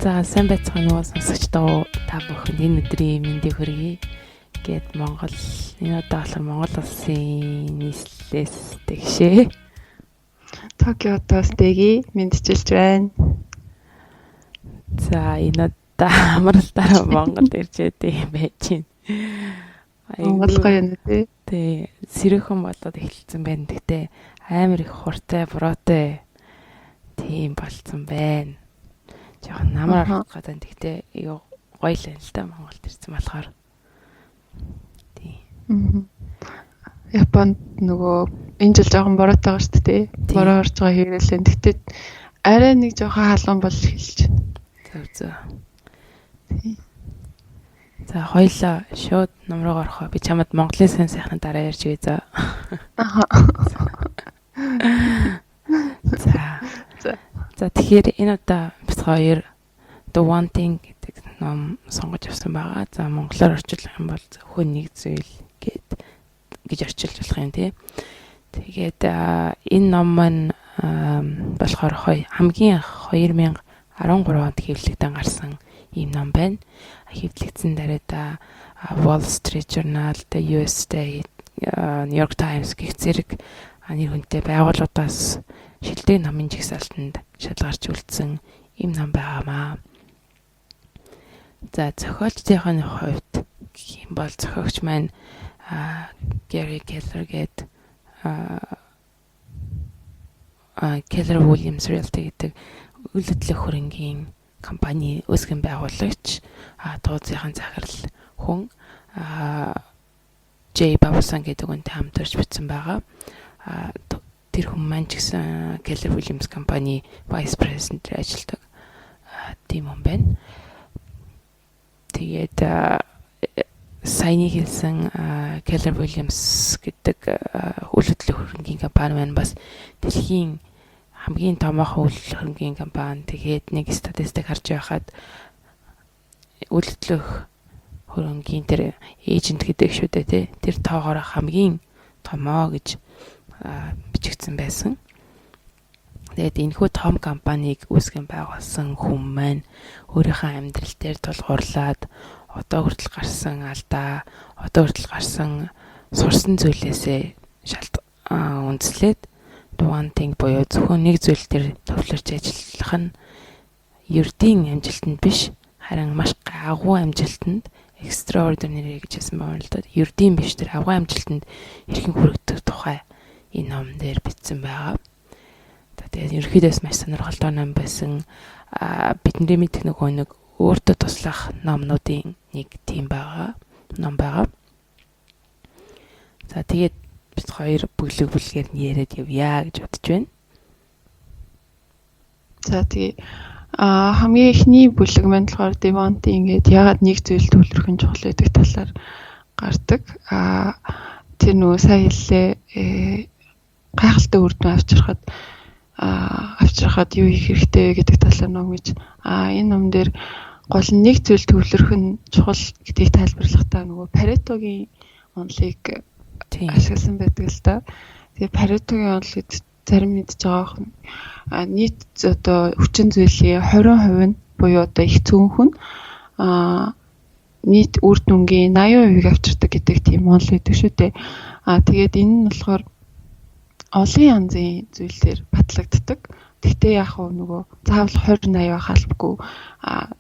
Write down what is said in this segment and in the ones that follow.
За сайн байцгаана уу сонсогчдоо та бүхэнд энэ өдрийн мэндийг хүргэе. Гэт Монгол энэ удаа болохоор Монгол улсын нийслэлээс тэгшээ. Токиотоос дэги мэдчилж байна. За энэ удаа амралтаараа Монгол ирж байдаг юм байж байна. Монгол гоё юм тий. Тэ сэрүүхэн болоод эхэлсэн байна. Гэтэ амар их хуртай буруутай тийм болцсон байна. Жохон намар орох гэдэг. Гэтэ гоё л юм л да Монголд ирсэн болохоор. Тийм. Японд нөгөө энэ жил жоохон бороотой байгаа шүү дээ. Бороо орж байгаа хэрэглэн. Гэтэ арай нэг жоохон халуун бол эхэлж байна. Зөв. За хоёлаа шууд ном руу орохоо. Би чамд Монголын сан сайхны дараа ярьж өгье за. За тэгэхээр энэ удаа бид хоёр The One Thing гэдэг ном сонгож авсан байгаа. За монголоор орчуулах юм бол зөвхөн нэг зүйл гэж орчуулж болох юм тий. Тэгээд энэ ном маань болохоор хамгийн 2013 онд хэвлэгдэн гарсан ийм ном байна. Хэвлэгдсэн даруйда Wall Street Journal, The USA, New York Times гэх зэрэг нэр хүнтэй байгууллагаас шилдэг номын жигсаалтанд шалгарч үлдсэн ийм ном байгаамаа. За зохиолчдын хувьд гэх юм бол зохиогч маань Gary Keller гэдэг Keller Williams Realty гэдэг үйл хөдлөх хөрөнгийн компани үүсгэн байгуулагч дууцын захирал хүн Jay Babasan гэдэг үнтэй хамтарч бичсэн байгаа. Тэр хүн маань ч гэсэн Keller Williams компани vice president-ээр ажилладаг тийм хүн байна. Тэгээд саяны хэлсэн Keller Williams гэдэг үйл хөдлөх хөрөнгийн компани маань бас дэлхийн хамгийн томоохон үйл хөрөнгийн компани. Тэгээд нэг статистик харж байхад үйл хөдлөх хөрөнгийн тэр эйжент гэдэг шүү дээ тий. Тэр тоогоор хамгийн томоо гэж бичигдсэн байсан. Тэгээд энэхүү том компанийг үүсгэн байгуулсан хүн маань өөрийнхөө амьдрал дээр тулгуурлаад одоо хүртэл гарсан алдаа, одоо хүртэл гарсан сурсан зүйлээсээ үндэслээд The One Thing буюу зөвхөн нэг зүйл дээр төвлөрч ажиллах нь ердийн амжилтанд биш, харин маш агуу амжилтанд extraordinary гэж хэлсэн байна л да. Ердийн биш тэр агуу амжилтанд хэрхэн хүрэгдэх тухай энэ ном дээр бичсэн байгаа. Тэгээд ерөнхийдөөс маш сонирхолтой ном байсан. Бидний мэдэх нэг өөртөө туслах номнуудын нэг тийм ном байгаа. За тэгээд бид хоёр бүлгээр нь яриад явъя гэж бодож байна. За тэгээ хамгийн эхний бүлэг маань болохоор Devonte ингээд ягаад нэг зүйл төвлөрөх нь чухал гэдэг талаар гардаг. Тэр нөгөө сая хэллээ гайхалтай үр дүн авчрахад юу хийх хэрэгтэй гэдэг талаар номж энэ ном дээр гол нь нэг зүйл төвлөрөх нь чухал гэдгийг тайлбарлахдаа нөгөө Паретогийн онолыг ашигласан байдаг л да. Тэгээ Паретогийн онол зарим мэдж байгаа нийт одоо хүчин зүйлийн 20% нь буюу одоо их цөөнх нь нийт үр дүнгийн 80% авчирдаг гэдэг тийм онол байдаг шүү дээ. Тэгээд энэ нь болохоор олон янзын зүйлээр батлагддаг. Гэхдээ яг нөгөө заавал 20-80 байх албагүй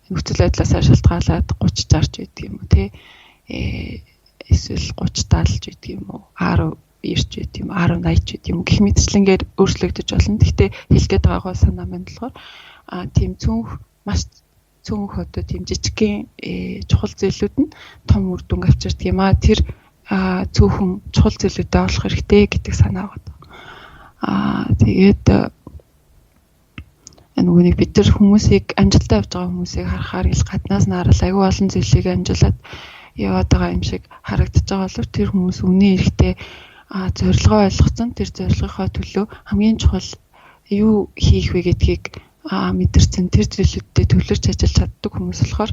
нөхцөл байдлаасаа шалтгаалаад 30-60 гэдэг юм уу тий. Эсвэл 30-70 гэдэг юм уу 10-90 гэдэг юм 10-80 гэдэг юм гэх мэтчлэнгээр өөрчлөгдөж болно. Гэхдээ хэлгээд байгаагаа санаа маань болохоор тийм маш цөөнх одоо тийм жижигхэн чухал зүйлүүд нь том үр дүн авчирдаг юм аа. Тэр цөөхөн чухал зүйлүүдэд олох хэрэгтэй гэдэг санаа байна. Тэгээд нөгөө бид нар хүмүүсийг амжилттай явж байгаа хүмүүсийг харахаар ил гаднаас нарал аюу олон зүйлийг амжуулаад яваад байгаа юм шиг харагдаж байгаа боловч тэр хүмүүс үнэн эрэхтэй зорилгоо ойлгоцсон. Тэр зорилгынхаа төлөө хамгийн чухал юу хийх вэ гэдгийг мэдэрсэн. Тэр зүйлүүдэд төвлөрч ажиллаж чаддаг хүмүүс болохоор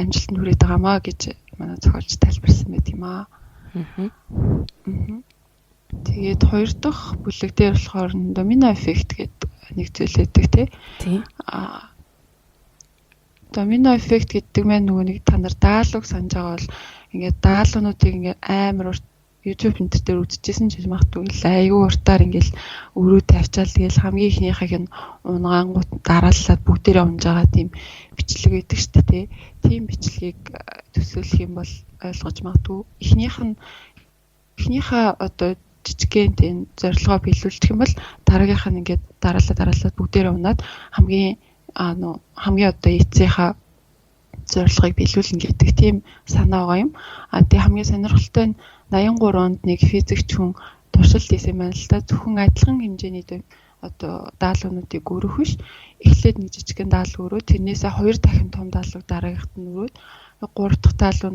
амжилтанд хүрээд байгаамаа гэж манай зохиолч тайлбарсан байт юм аа. Тэгээд хоёр дахь бүлэг дээр болохоор домино эффект гэдэг нэг зүйл өгдөг тий. домино эффект гэдэг маань нөгөө нэг та нар даалгавар санаж байгаа бол ингээд даалгавруудыг ингээд амар YouTube энэ дээр үзчихсэн ч магадгүй л айгүй уртаар ингээд өрөө тавьчаал тэгэл хамгийн ихнийхийг нь унгангууд дарааллаад бүгдээрээ унж байгаа тийм бичлэг байдаг шүү дээ. Тийм бичлэгийг төсөөлөх юм бол ойлгож магадгүй. Эхнийхээ одоо жижигхэн тийм зорилгоо биелүүлчих юм бол дараагийнх нь ингээд дараалаад бүгдээрээ унаад хамгийн одоо эцсийнхаа зорилгыг биелүүлнэ гэдэг тийм санаа байгаа юм. Тэгээ хамгийн сонирхолтой нь 83 онд нэг физикч хүн туршилт хийсэн байна л да. Зөвхөн адилхан хэмжээний одоо даалгавруудыг өргөх биш. Эхлээд нэг жижигхэн даалгавар өрөө тэрнээсээ 2 дахин том даалгавар дараагийнхт нь өрөөд 3 дахь даалгавар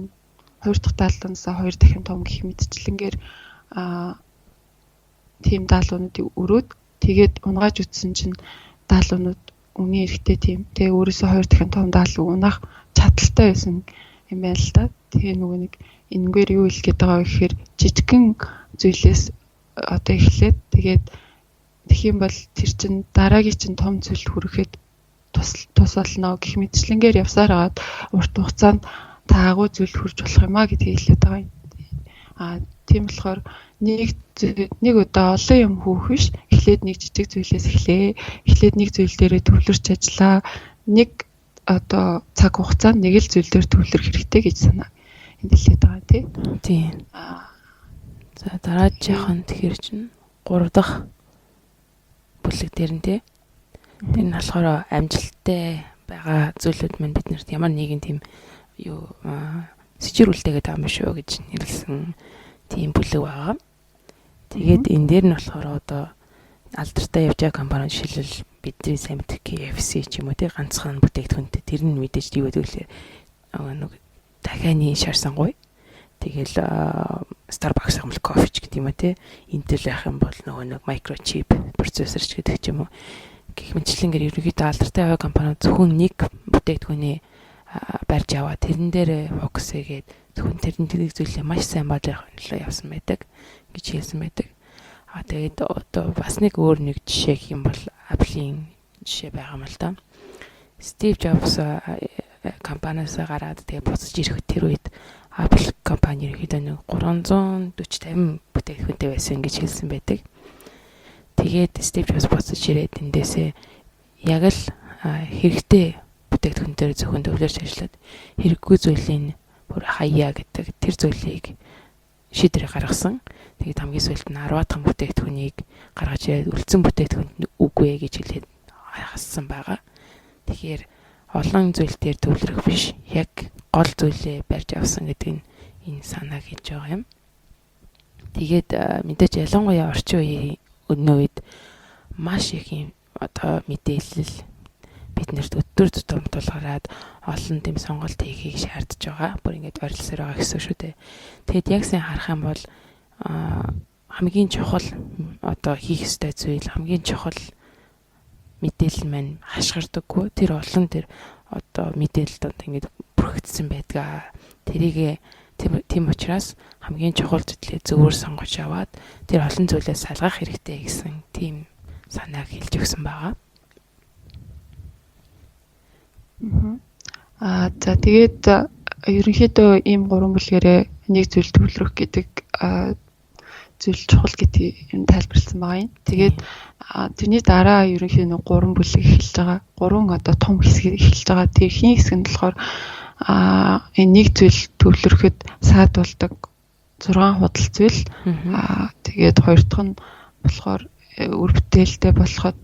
2 дахь даалгавараасаа 2 дахин том гэх мэтчлэнгээр тийм даалгавруудыг өрөөд тэгээд унгааж үтсэн чинь даалгаврууд үнийн эрэхтэй тийм. Тэгээ өөрөөсөө 2 дахин том даалгавар унах чадaltaй байсан юм байна л да. Тэгээ нөгөө нэг энэгээр юу хэлэх гээд байгаа вэ гэхээр жижигхэн зүйлээс одоо эхлээд тэгээд тэгэх юм бол тэр чин дараагийн чин том зүйлд хүрэхэд тус болно гэх мэтчлэнгээр явсаар хагаад урт хугацаанд та агуу зүйл хүрч болох юм а гэдгийг хэлээд байгаа юм. Тийм болохоор нэг удаа олон юм хөөх биш. Эхлээд нэг жижиг зүйлээс эхлээд нэг зүйл дээрээ төвлөрч ажиллаа. Нэг одоо цаг хугацаанд нэг л зүйл дээр төвлөрөх хэрэгтэй гэж санаа энд хэлээд байгаа тийм. За дараагийн тэгэхээр чинь 3 дахь бүлэг дээр нь тийм. Тэр нь болохоор амжилттай байгаа зүйлүүд маань биднэрт ямар нэгэн тийм юу сэжирүүлтэйгээд байгаа юм шүү гэж нэрлсэн тийм бүлэг байгаа. Тэгээд энэ дээр нь болохоор одоо алдартай явж байгаа компани жишээлбэл бидний сайн мэдэх KFC ч юм уу тий ганцхан бүтээгдэхүүнтэй тэр нь мэдээж юу гэдэг вэ? Нэг дахианы шарсангуй. Тэгэл Starbucks юм л кофе ч гэдэг юм уу тий. Intel байх юм бол нөгөө нэг microchip процессор ч гэдэг ч юм уу. Гэх мэтчлэнгээр ерөнхийдөө алдартай авиа компаниуд зөвхөн нэг бүтээгдэхүүний барьж аваа тэрэн дээр фокус хийгээд зөвхөн тэрнийг зүйлээ маш сайн баажих төлөө явсан байдаг гэж хэлсэн байдаг. Тэгээд одоо бас нэг өөр нэг жишээ гэх юм бол Apple-ийн жишээ байгаа юм л да. Steve Jobs компаниас гараад тэгээд буцаж ирэх тэр үед Apple компани ерөнхийдөө нэг 340-50 бүтээгдэхүүнтэй байсан гэж хэлсэн байдаг. Тэгээд Steve Jobs буцаж ирээд эндээсээ яг л хэрэгтэй бүтээгдэхүүн дээр зөвхөн төвлөрч ажиллаад хэрэггүй зүйлийн бүр хаяа гэдэг тэр зүйлийг шийдвэр гаргасан. Тэгээд хамгийн сүүлд нь 10 дахь бүтээгдэхүүнийг гаргаж ирээд үлдсэн бүтээгдэхүүнд үгүй гэж хэлээд хассан байгаа. Тэгэхээр олон зүйл дээр төвлөрөх биш, яг гол зүйлээ барьж авсан гэдэг нь энэ санааг хэлж байгаа юм. Тэгээд мэдээж ялангуяа орчин үеийн үед маш их юм одоо мэдээлэл биднэрт өдөр тутам тулгараад олон тийм сонголт хийхийг шаардж байгаа. Бүр ингэж орилсоор байгаа гэсэн шүү дээ. Тэгэд яг сайн харах юм бол хамгийн чухал одоо хийх ёстой зүйл хамгийн чухал мэдээлэл маань хашгирдаггүй. Тэр олон тэр одоо мэдээлэлд ингэж бүрхэгдсэн байдгаа. Тэрийг тийм учраас хамгийн чухал зүйлээ зөвөр сонгож аваад тэр олон зүйлээс салгах хэрэгтэй гэсэн тийм санааг хэлж өгсөн байгаа. За тэгээд ерөнхийдөө ийм 3 бүлгээрээ нэг зүйл төвлөрөх гэдэг зүйл чухал гэдгийг юм тайлбарласан байгаа юм. Тэгээд тэрний дараа ерөнхийдөө 3 бүлэг эхэлж байгаа. 3 одоо том хэсэг эхэлж байгаа. Тэр хин хэсэг нь болохоор энэ нэг зүйл төвлөрөхөд саадуулдаг 6 худал зүйл. Тэгээд хоёр дахь нь болохоор үр бүтээлтэй болоход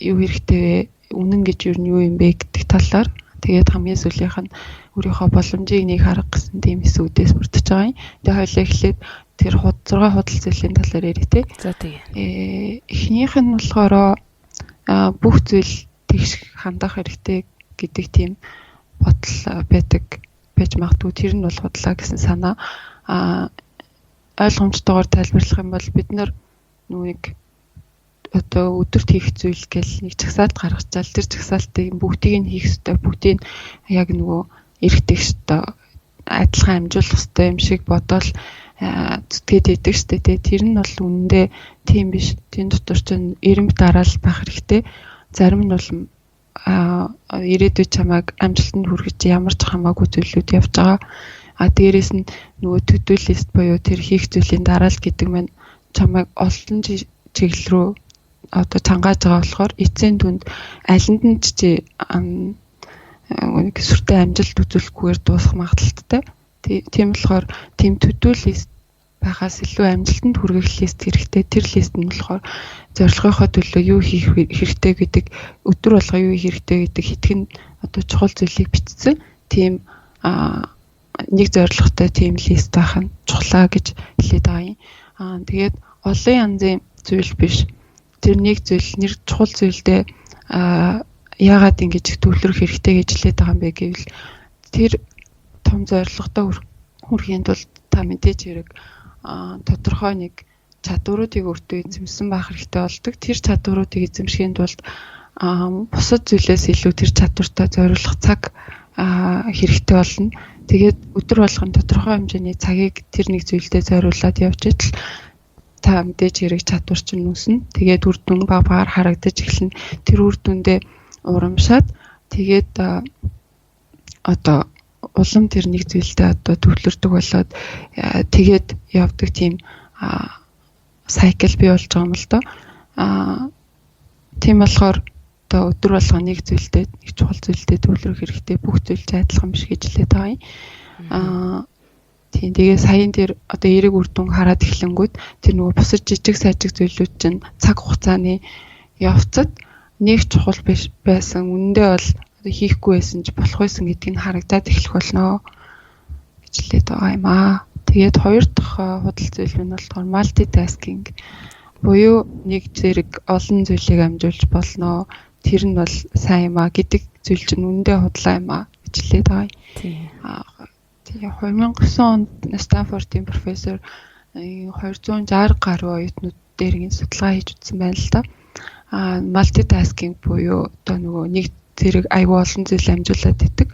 юу хэрэгтэй вэ? Үнэн гэж юу юм бэ гэдэг талаар тэгээд хамгийн сүүлийнх нь өөрийнхөө боломжийг нэг харах гэсэн тийм эсүүдээс бүрдэж байгаа юм. Тэгээд хоёулаа эхлээд тэр 6 худал зүйлийн талаар ярья тий. За тийм. Эхнийх нь болохоор бүх зүйл тэгш хандах хэрэгтэй гэдэг тийм бодол байж магадгүй. Тэр нь бол худлаа гэсэн санаа ойлгомжтойгоор тайлбарлах юм бол бид нар нүг одоо өдөрт хийх зүйл гэл нэг чагсаалт гаргачаал тэр чагсаалтыг бүгдийг нь хийх ёстой, бүгдийг яг нөгөө эргэтгэж ёстой, адилхан амжуулах ёстой юм шиг бодоол зүтгээд идэг штэ тий. Тэр нь бол үнэндээ тийм биш. Тийм дотор ч эренб дараал байх хэрэгтэй. Зарим нь бол ирээдүйд чамайг амжилтанд хүргэж ямар ч хамаагүй зүйлүүд явж байгаа. Дээрээс нь нөгөө to-do list буюу тэр хийх зүйлийн дараалал гэдэг маань чамайг олон чиглэл рүү одоо цангааж байгаа болохоор эцсийн дүнд алинд нь ч нэг сүртэй амжилт үзүүлэхгүйгээр дуусах магадлалтай. Тийм болохоор тийм to-do list байгаас илүү амжилтанд хүргэх лист хэрэгтэй. Тэр лист нь болохоор зорилгынхоо төлөө юу хийх хэрэгтэй гэдэг, өдөр болго юу хийх хэрэгтэй гэдэг хитгэн одоо чухал зүйлийг бичсэн. Тийм нэг зорилготой тийм лист байх нь чухлаа гэж хэлээд байгаа юм. Тэгээд олон янзын зүйл биш. Тэр нэг зүйл, нэр чухал зүйлдээ яагаад ингэж төвлөрөх хэрэгтэй гэж хэлээд байгаа юм бэ гэвэл тэр том зорилготой хүрэхийн тулд та мэдээж хэрэг тодорхой нэг чадваруудыг өөртөө эзэмсэн байх хэрэгтэй болдог. Тэр чадваруудыг эзэмшихийн тулд бусад зүйлээс илүү тэр чадвартай зориулах цаг хэрэгтэй болно. Тэгээд өдөр болгон тодорхой хэмжээний цагийг тэр нэг зүйлдээ зориулаад явж идэл та мэдээж хэрэг чадвар чинь үүснэ. Тэгээд үр дүн багаар харагдаж эхэлнэ. Тэр үр дүндээ урамшаад тэгээд одоо улам тэр нэг зүйлдээ одоо төвлөрдөг болоод тэгээд явдаг тийм сайкл бий болж байгаа юм л доо. Тийм болохоор одоо өдөр болгоо нэг зүйлдээ, нэг чухал зүйлдээ төвлөрөх хэрэгтэй. Бүх зүйл адилхан биш гэж хэлээд байгаа юм. Тийм тэгээ саяын дээр одоо эерэг үр дүн хараад эхлэнгүүт тэр нөгөө бусад жижиг сажиг зүйлүүд чинь цаг хугацааны явцад нэг чухал биш байсан. Үндэ бол одоо хийхгүй байсан ч болох байсан гэдгийг нь харагдаад эхлэх болно гэж хэлээд байгаа юм аа. Тэгээд хоёр дахь худал зүйл нь болохоор multitasking буюу нэг зэрэг олон зүйлийг амжуулж болно. Тэр нь бол сайн юм аа гэдэг зүйл чинь үндэ худлаа юм аа гэж хэлээд байгаа юм. Тэгээ 2009 онд Стэнфордын профессор 260 гаруй оюутнууд дээр ингэ судалгаа хийж үзсэн байна л да. Multitasking буюу одоо нөгөө нэг зэрэг аюул олон зүйл амжуулаад идэг.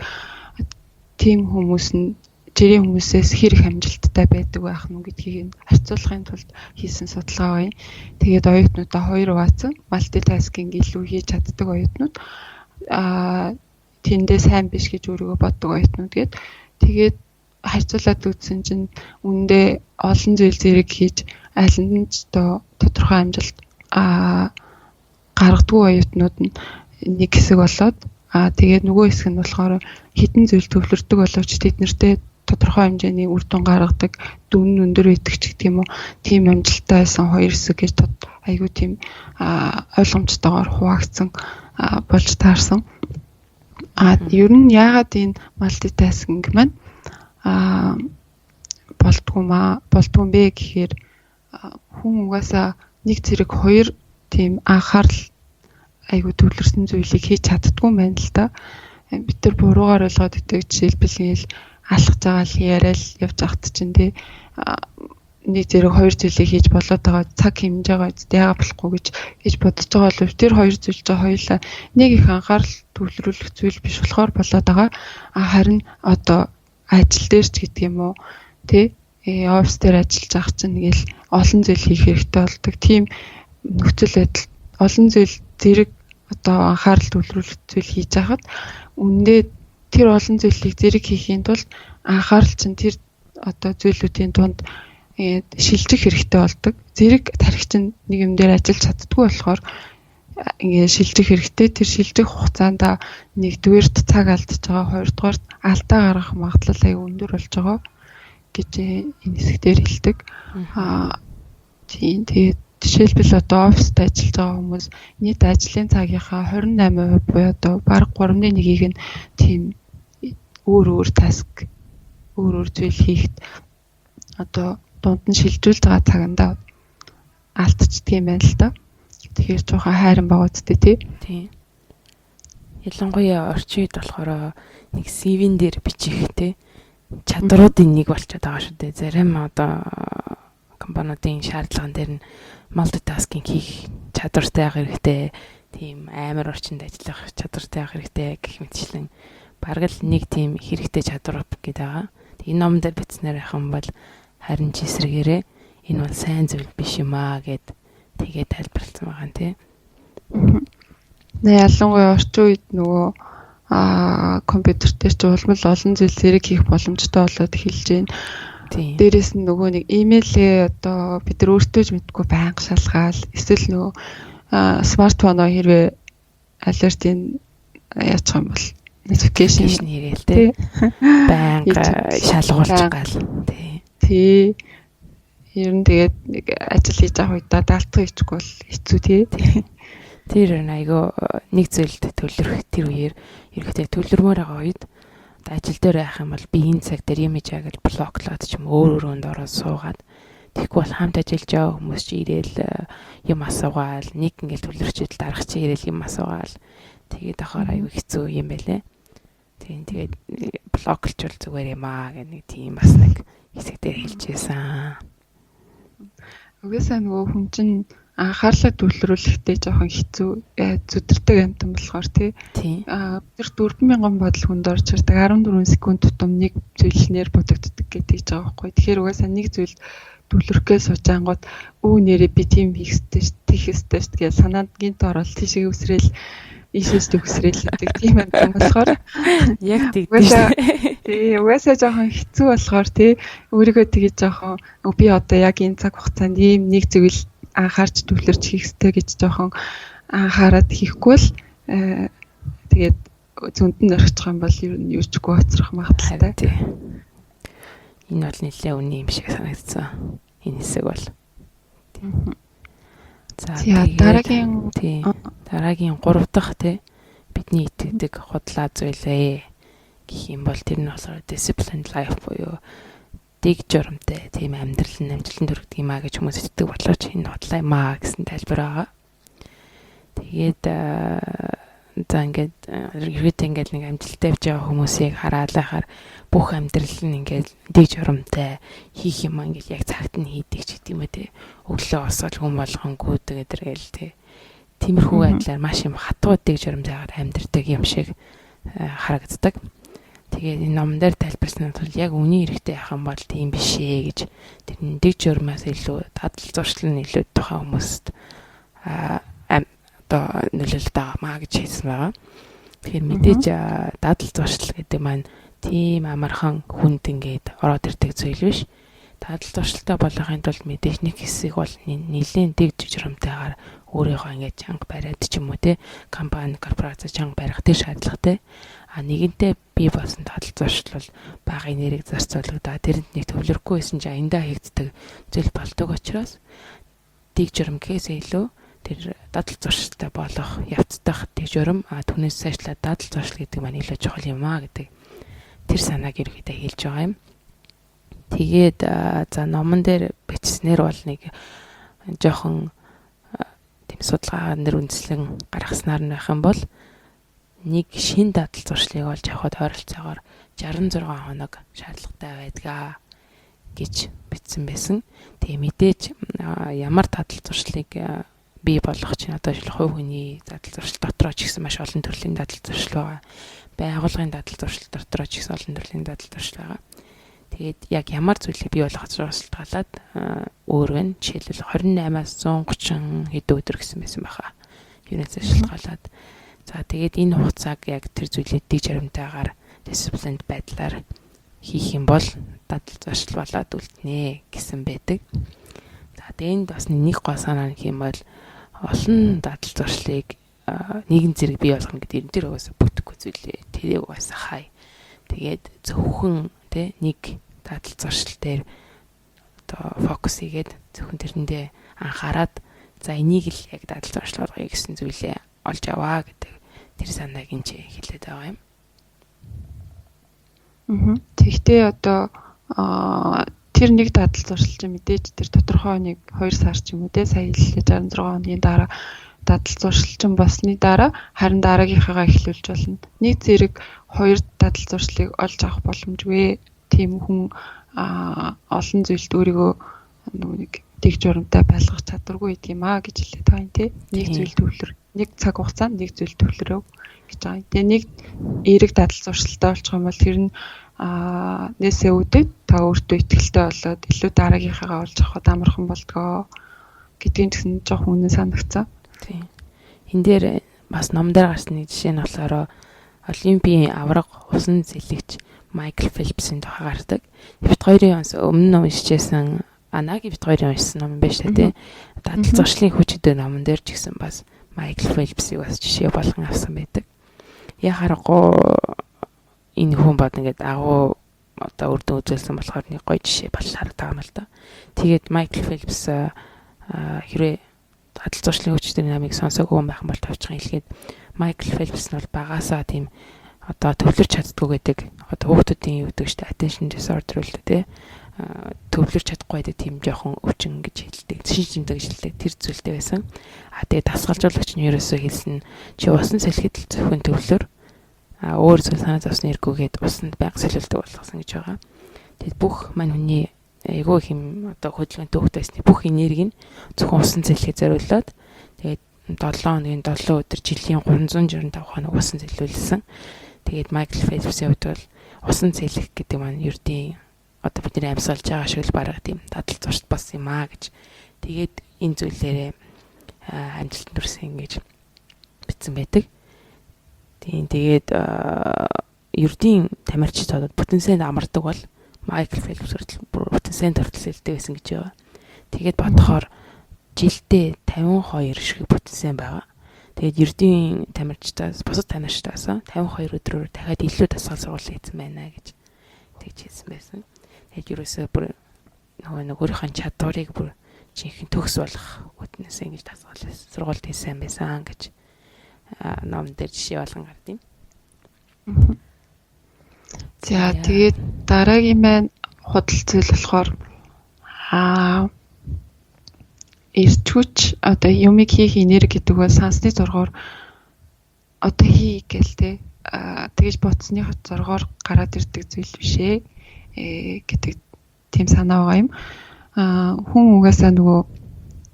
Тийм хүмүүс нь жирийн хүмүүсээс хэрэг амжилттай байдаг байх нь гэдгийг харьцуулахын тулд хийсэн судалгаа байна. Тэгээд оюутнуудаа хоёр хуваацсан. Multitasking илүү хийж чаддаг оюутнууд тэндээ сайн биш гэж өөрийгөө боддог оюутнууд тэгээд харьцуулаад үзсэн чинь үндэ олон зүйл зэрэг хийж алинд нь ч тодорхой амжилт гаргадгүй оюутнууд нь нэг хэсэг болоод тэгээд нөгөө хэсэг нь болохоор хідэн зүйл төвлөрдөг боловч тэд нэртэй тодорхой хэмжээний үр дүн гаргадаг дүн өндөр идэх ч гэх юм уу тийм амжилттай байсан хоёр хэсэг гэж айгүй тийм ойлгомжтойгоор хуваагдсан болж таарсан. Ер нь яагаад энэ multitasking маань болдгүй бэ гэхээр хүн угаасаа нэг зэрэг хоёр тийм анхаарал айгүй төвлөрсөн зүйлийг хийж чаддгүй юм байна л да. Бид тэр буруугаар ойлгоод идэг жишээлбэл алхаж байгаа л яриад явж ахт чинь тий нэг зэрэг хоёр зүйлийг хийж болоод байгаа цаг хэмжиж байгаа үстэй яага болохгүй гэж бодож байгаа бол тэр хоёр зүйл чинь хоёулаа нэг их анхаарал төвлөрүүлэх зүйл биш болохоор болоод байгаа. Харин одоо ажил дээр ч гэдэг юм уу тий офис дээр ажиллаж ах чинь нэгэл олон зүйл хийх хэрэгтэй болдог. Тийм нөхцөл байдал олон зүйл зэрэг одоо анхаарал төвлөрүүлэх зүйл хийж хахад үндэ тэр олон зүйлийг зэрэг хийхийн тулд анхаарал чинь тэр одоо зүйлүүдийн дунд шилжих хэрэгтэй болдог. Зэрэг тархич нь нэг юм дээр ажиллаж чаддгүй болохоор ингээд шилжих хэрэгтэй. Тэр шилжих хугацаанд нэгдүгээрт цаг алдж байгаа, хоёрдугаарт алдаа гаргах магадлал аяга өндөр болж байгаа гэж энэ хэсгээр хэлдэг. Тийм тэгээд жишээлбэл одоо оффист ажиллаж байгаа хүмүүс нийт ажлын цагийнхаа 28% буюу одоо бараг 3/1-ийг нь тийм өөр таск өөр зүйл хийхэд одоо дунд нь шилжүүлж байгаа цаганда алдчихдаг юм байна л да. Тэгэхээр жоохон хайран байгаа үстэй тий. Ялангуяа орчин үед болохоор нэг CV-н дээр бичих тий чадруудын нэг болчиход байгаа шүү дээ. Зарим одоо компаниудын шаардлаган дээр нь multitasking хийх чадвартай байх хэрэгтэй. Тийм амар орчинд ажиллах чадвартай байх хэрэгтэй гэх мэтчлэн бараг л нэг тийм хэрэгтэй чадвар гэдэг байгаа. Энэ ном дээр бичснээр ахын бол харин ч эсрэгээрээ энэ бол сайн зүйл биш юм аа гэд тэгээд тайлбарласан байгаа тий. Ялангуяа орчин үед нөгөө компьютертэй ч улмал олон зүйл зэрэг хийх боломжтой болоод эхэлж байна. Тийм. Дээрээс нь нөгөө нэг имэйлээ одоо бид нар өөртөө ч мэдгүй байнга шалгаал. Эсвэл нөгөө смартфоноо хэрвээ алертын яачих юм бол notification хийгээл тий. Байнга шалгуулж гал. Тий. Ер нь тэгээд нэг ажил хийж авах үедээ даалтгах хийчихгүй бол хэцүү тий. Тэр айгаа нэг зүйлд төлөрөх тэр үеэр ерөөхдөө төлөрмөр байгаа үед ажил дээр байх юм бол би энэ цаг дээр юм ижаа гэж блоклоод ч юм өөр өрөөнд ороод суугаад тэгэхгүй бол хамт ажиллаж байгаа хүмүүс чи ирээл юм асуугаал нэг ингээл төлөрчөд дарах чи ирээл юм асуугаал тэгээд ахаар аюу хэцүү юм байлээ. Тэгээд блоклчвал зүгээр юм аа гэх нэг тийм бас нэг хэсэг дээр хэлжсэн. Угаасаа нөгөө хүн чинь анхаарлаа төвлөрүүлэхдээ жоохон хэцүү зүдэрдэг амтан болохоор тий. Тэр 4,000 бодол хүнд орж ирдэг 14 секунд тутам нэг зүйл нэр бодогддог гэдэг ч байгаа байхгүй. Тэгэхээр угаасаа нэг зүйл төвлөрөхөө суучаангууд нэрээ би тийм хийх ёстой шүү гэж санаанд гинт ороод тийшээ үсрээл ийшээс төгсрэл гэдэг тийм амтан болохоор яг тэгдэж тий угаасаа жоохон хэцүү болохоор тий өөрийгөө тэгээ жоохон би одоо яг энэ цаг хугацаанд ийм нэг зүйл анхаарч төвлөрч хийх ёстой гэж жоохон анхаарад хийхгүй л тэгээд зөнд нь орчих юм бол ер нь юучгүй хоцрох магадaltaй. Энэ бол нэлээ үнэн юм шиг санагдсан. Энэ хэсэг бол. За дараагийн 3 дахь тий бидний итгэдэг худлаа зүйлээ гэх юм бол тэр нь болохоор disciplined life буюу дэг журамтай тийм амьдрал нь амжилтанд хүрэх юм аа гэж хүмүүс итгэдэг болооч энэ худлаа юм аа гэсэн тайлбар байгаа. Тэгээд за ингээд ерөөдөө ингээд нэг амжилттай явж байгаа хүмүүсийг хараалахаар бүх амьдрал нь ингээд дэг журамтай хийх юм аа ингээд яг цагт нь хийдэг ч гэдэг юм үү те. Өглөө босоод хүн болгонгүү тэгээд тэргээл те. Тиймэрхүү байдлаар маш юм хатуу дэг журамтайгаар амьдэрдэг юм шиг харагддаг. Тэгээд энэ номон дээр тайлбарсан нь яг үний хэрэгтэй яхан бол тийм биш ээ гэж тэр дэг журмаас илүү дадал зуршлал нь илүү тухайн хүмүүст одоо нөлөөлөлт аваа гэж хэлсэн байгаа. Тэгэхээр мэдээж дадал зуршлал гэдэг маань тийм амархан хүнд ингээд ороод ирдэг зүйл биш. Дадал зуршилтай болохын тулд мэдээж нэг хэсэг бол нэлийн дэг журамтайгаар өөрийгөө ингээд чанга бариад ч юм уу те компани корпорац чанга барих тэр шаардлагатай. Нэгэнтээ бий болсон дадал зуршил бол багын нэрийг зарцуулагдаа тэрэнд нэг төвлөрөхгүй байсан ч аяндаа хийгддэг зүйл болдог учраас дэг журам гэхээс илүү тэр дадал зуршилтай болох явцдах дэг журам түүнээс цаашлаад дадал зуршил гэдэг маань илүү чухал юм аа гэдэг тэр санааг ерөөдөө хэлж байгаа юм. Тэгээд за номон дээр бичснээр бол нэг жоохон тийм судалгаа нэр үндэслэн гаргаснаар нь байх юм бол нэг шин дадал зуршлыг олж авахд ойролцоогоор 66 хоног шаардлагатай байдгаа гэж бичсэн байсан. Тэгээ мэдээж ямар дадал зуршлыг бий болгох чинь одоо жишээ хувь хүний дадал зуршил дотроо ч гэсэн маш олон төрлийн дадал зуршил байгаа. Байгууллагын дадал зуршил дотроо ч гэсэн олон төрлийн дадал зуршил байгаа. Тэгээд яг ямар зүйлийг бий болгох шалтгаалаад өөр вэ? Жишээлбэл 28-аас 130 хэд өдөр гэсэн байсан байхаа. Юунаас шалтгаалаад за тэгээд энэ хугацааг яг тэр зүйлийг дэг журамтайгаар disciplined байдлаар хийх юм бол дадал зуршил болоод үлднэ гэсэн байдаг. За тэгээд бас нэг гол санаа гэх юм бол олон дадал зуршлыг нэгэн зэрэг бий болгоно гэдэг энэ тэр угаасаа бүтэхгүй зүйлээ. Тэрийг угаасаа хай. Тэгээд зөвхөн нэг дадал зуршил дээр одоо фокус хийгээд зөвхөн тэрэндээ анхаарад за энийг л яг дадал зуршил болгоё гэсэн зүйлээ олж аваа гэдэг тэр санааг энэ ч хэлээд байгаа юм. Тэгтээ одоо тэр нэг дадал зуршил чинь мэдээж тэр тодорхой нэг 2 сар ч юм уу те сая хэллээ 66 хоногийн дараа дадал зуршил чинь болсны дараа харин дараагийнхаагаа эхлүүлж болно. Нэг зэрэг 2 дадал зуршлыг олж авах боломжгүй. Тийм хүн олон зүйлд өөрийгөө нэг дэг журамтай байлгах чадваргүй гэдэг юм аа гэж хэлээд байгаа юм тий. Нэг зүйл төвлөр, нэг цаг хугацаанд нэг зүйл төвлөрөв гэж байгаа юм. Тэгээ нэг эерэг дадал зуршилтай болчих юм бол тэр нь нээсээ үдэд та өөртөө ихтэй болоод илүү дараагийнхаагаа олж авахд амархан болдгоо гэдгийг гэсэн жоохон үнэн санагцсан. Тийм. Энд дээр бас номдэр гарсны жишээ нь болохоор Олимпийн авраг усан цэлэгч Майкл Фелпсийн тухай гардаг. Бит хоёрын өмнө уншижсэн Анаги бит хоёрын уншсан ном байж та тий. Дадал зуршлын хүч гэдэг номон дээр ч гэсэн бас Майкл Фелпсийг бас жишээ болгон авсан байдаг. Яхарахгүй энэ хүн бод ингээд агуу одоо үрдэн үзүүлсэн болохоор нэг гоё жишээ боллоо таа юм л да. Тэгээд Майкл Фелпс хэрэг дадал зуршлын хүч гэдэг намыг сонсоогүй байх юм бол тавьчихсан хэлгээд Майкл Фелпс нь бол багасаа тийм одоо төвлөрч чаддгүй гэдэг. Одоо хүүхдүүдийн юу гэдэг чинь attention disorder л дээ. Төвлөрч чадахгүй байдаг тийм жоохон өвчин гэж хэлдэг. Шинж тэмдэг гэж хэлдэг. Тэр зүйлтэй байсан. Тэгээд дасгалжуулагч нь ерөөсөө хэлсэн чи усан салхид зөвхөн төвлөр. Өөр зүйл санаа зовсны эргүүгээд усанд байнга солиулдаг болгосон гэж байгаа. Тэгэд бүх мань хүний эйгөө хим одоо хөдөлгөөн төвхт байсны бүх энерги нь зөвхөн усан салхид зориулаад тэгээд 7 хоногийн 7 өдөр жилийн 365 хоног усан зэлүүлсэн. Тэгээд Майкл Фелпсийн хувьд бол усан цэлэх гэдэг маань ердийн одоо бидний амьсгалж байгаа шиг л бараг тийм дадал зуршд бас юм аа гэж. Тэгээд энэ зүйлээрээ амжилтанд хүрсэн ингэж бичсэн байдаг. Тэгээд ердийн тамирчид одоо бүтэнсэнд амардаг бол Майкл Фелпс бүтэнсэнд хүртэл хэлдэг байсан гэж байгаа. Тэгээд бодохоор жилдээ 52 шиг бүтэнсэн байгаа. Тэгээд ердийн тамирчдаас бусад тамирчдаас 52 өдрөөр дахиад илүү дасгал сургууль хийсэн байна гэж тэгж хэлсэн байсан. Тэгээд ерөөсөө бүр нөгөө өөрийнхөө чадварыг бүр жинхэнэ төгс болох үтнээс ингэж дасгал сургууль хийсэн байсан гэж ном дээр жишээ болгон гардыг. За тэгээд дараагийн маань худал зүйл болохоор ирчүүч одоо юмыг хийх энерги гэдэг бол сансны зургаар одоо хий гээл те тэгж бодсны зургаар гараад ирдэг зүйл биш ээ гэдэг тийм санаа байгаа юм. Хүн угаасаа нөгөө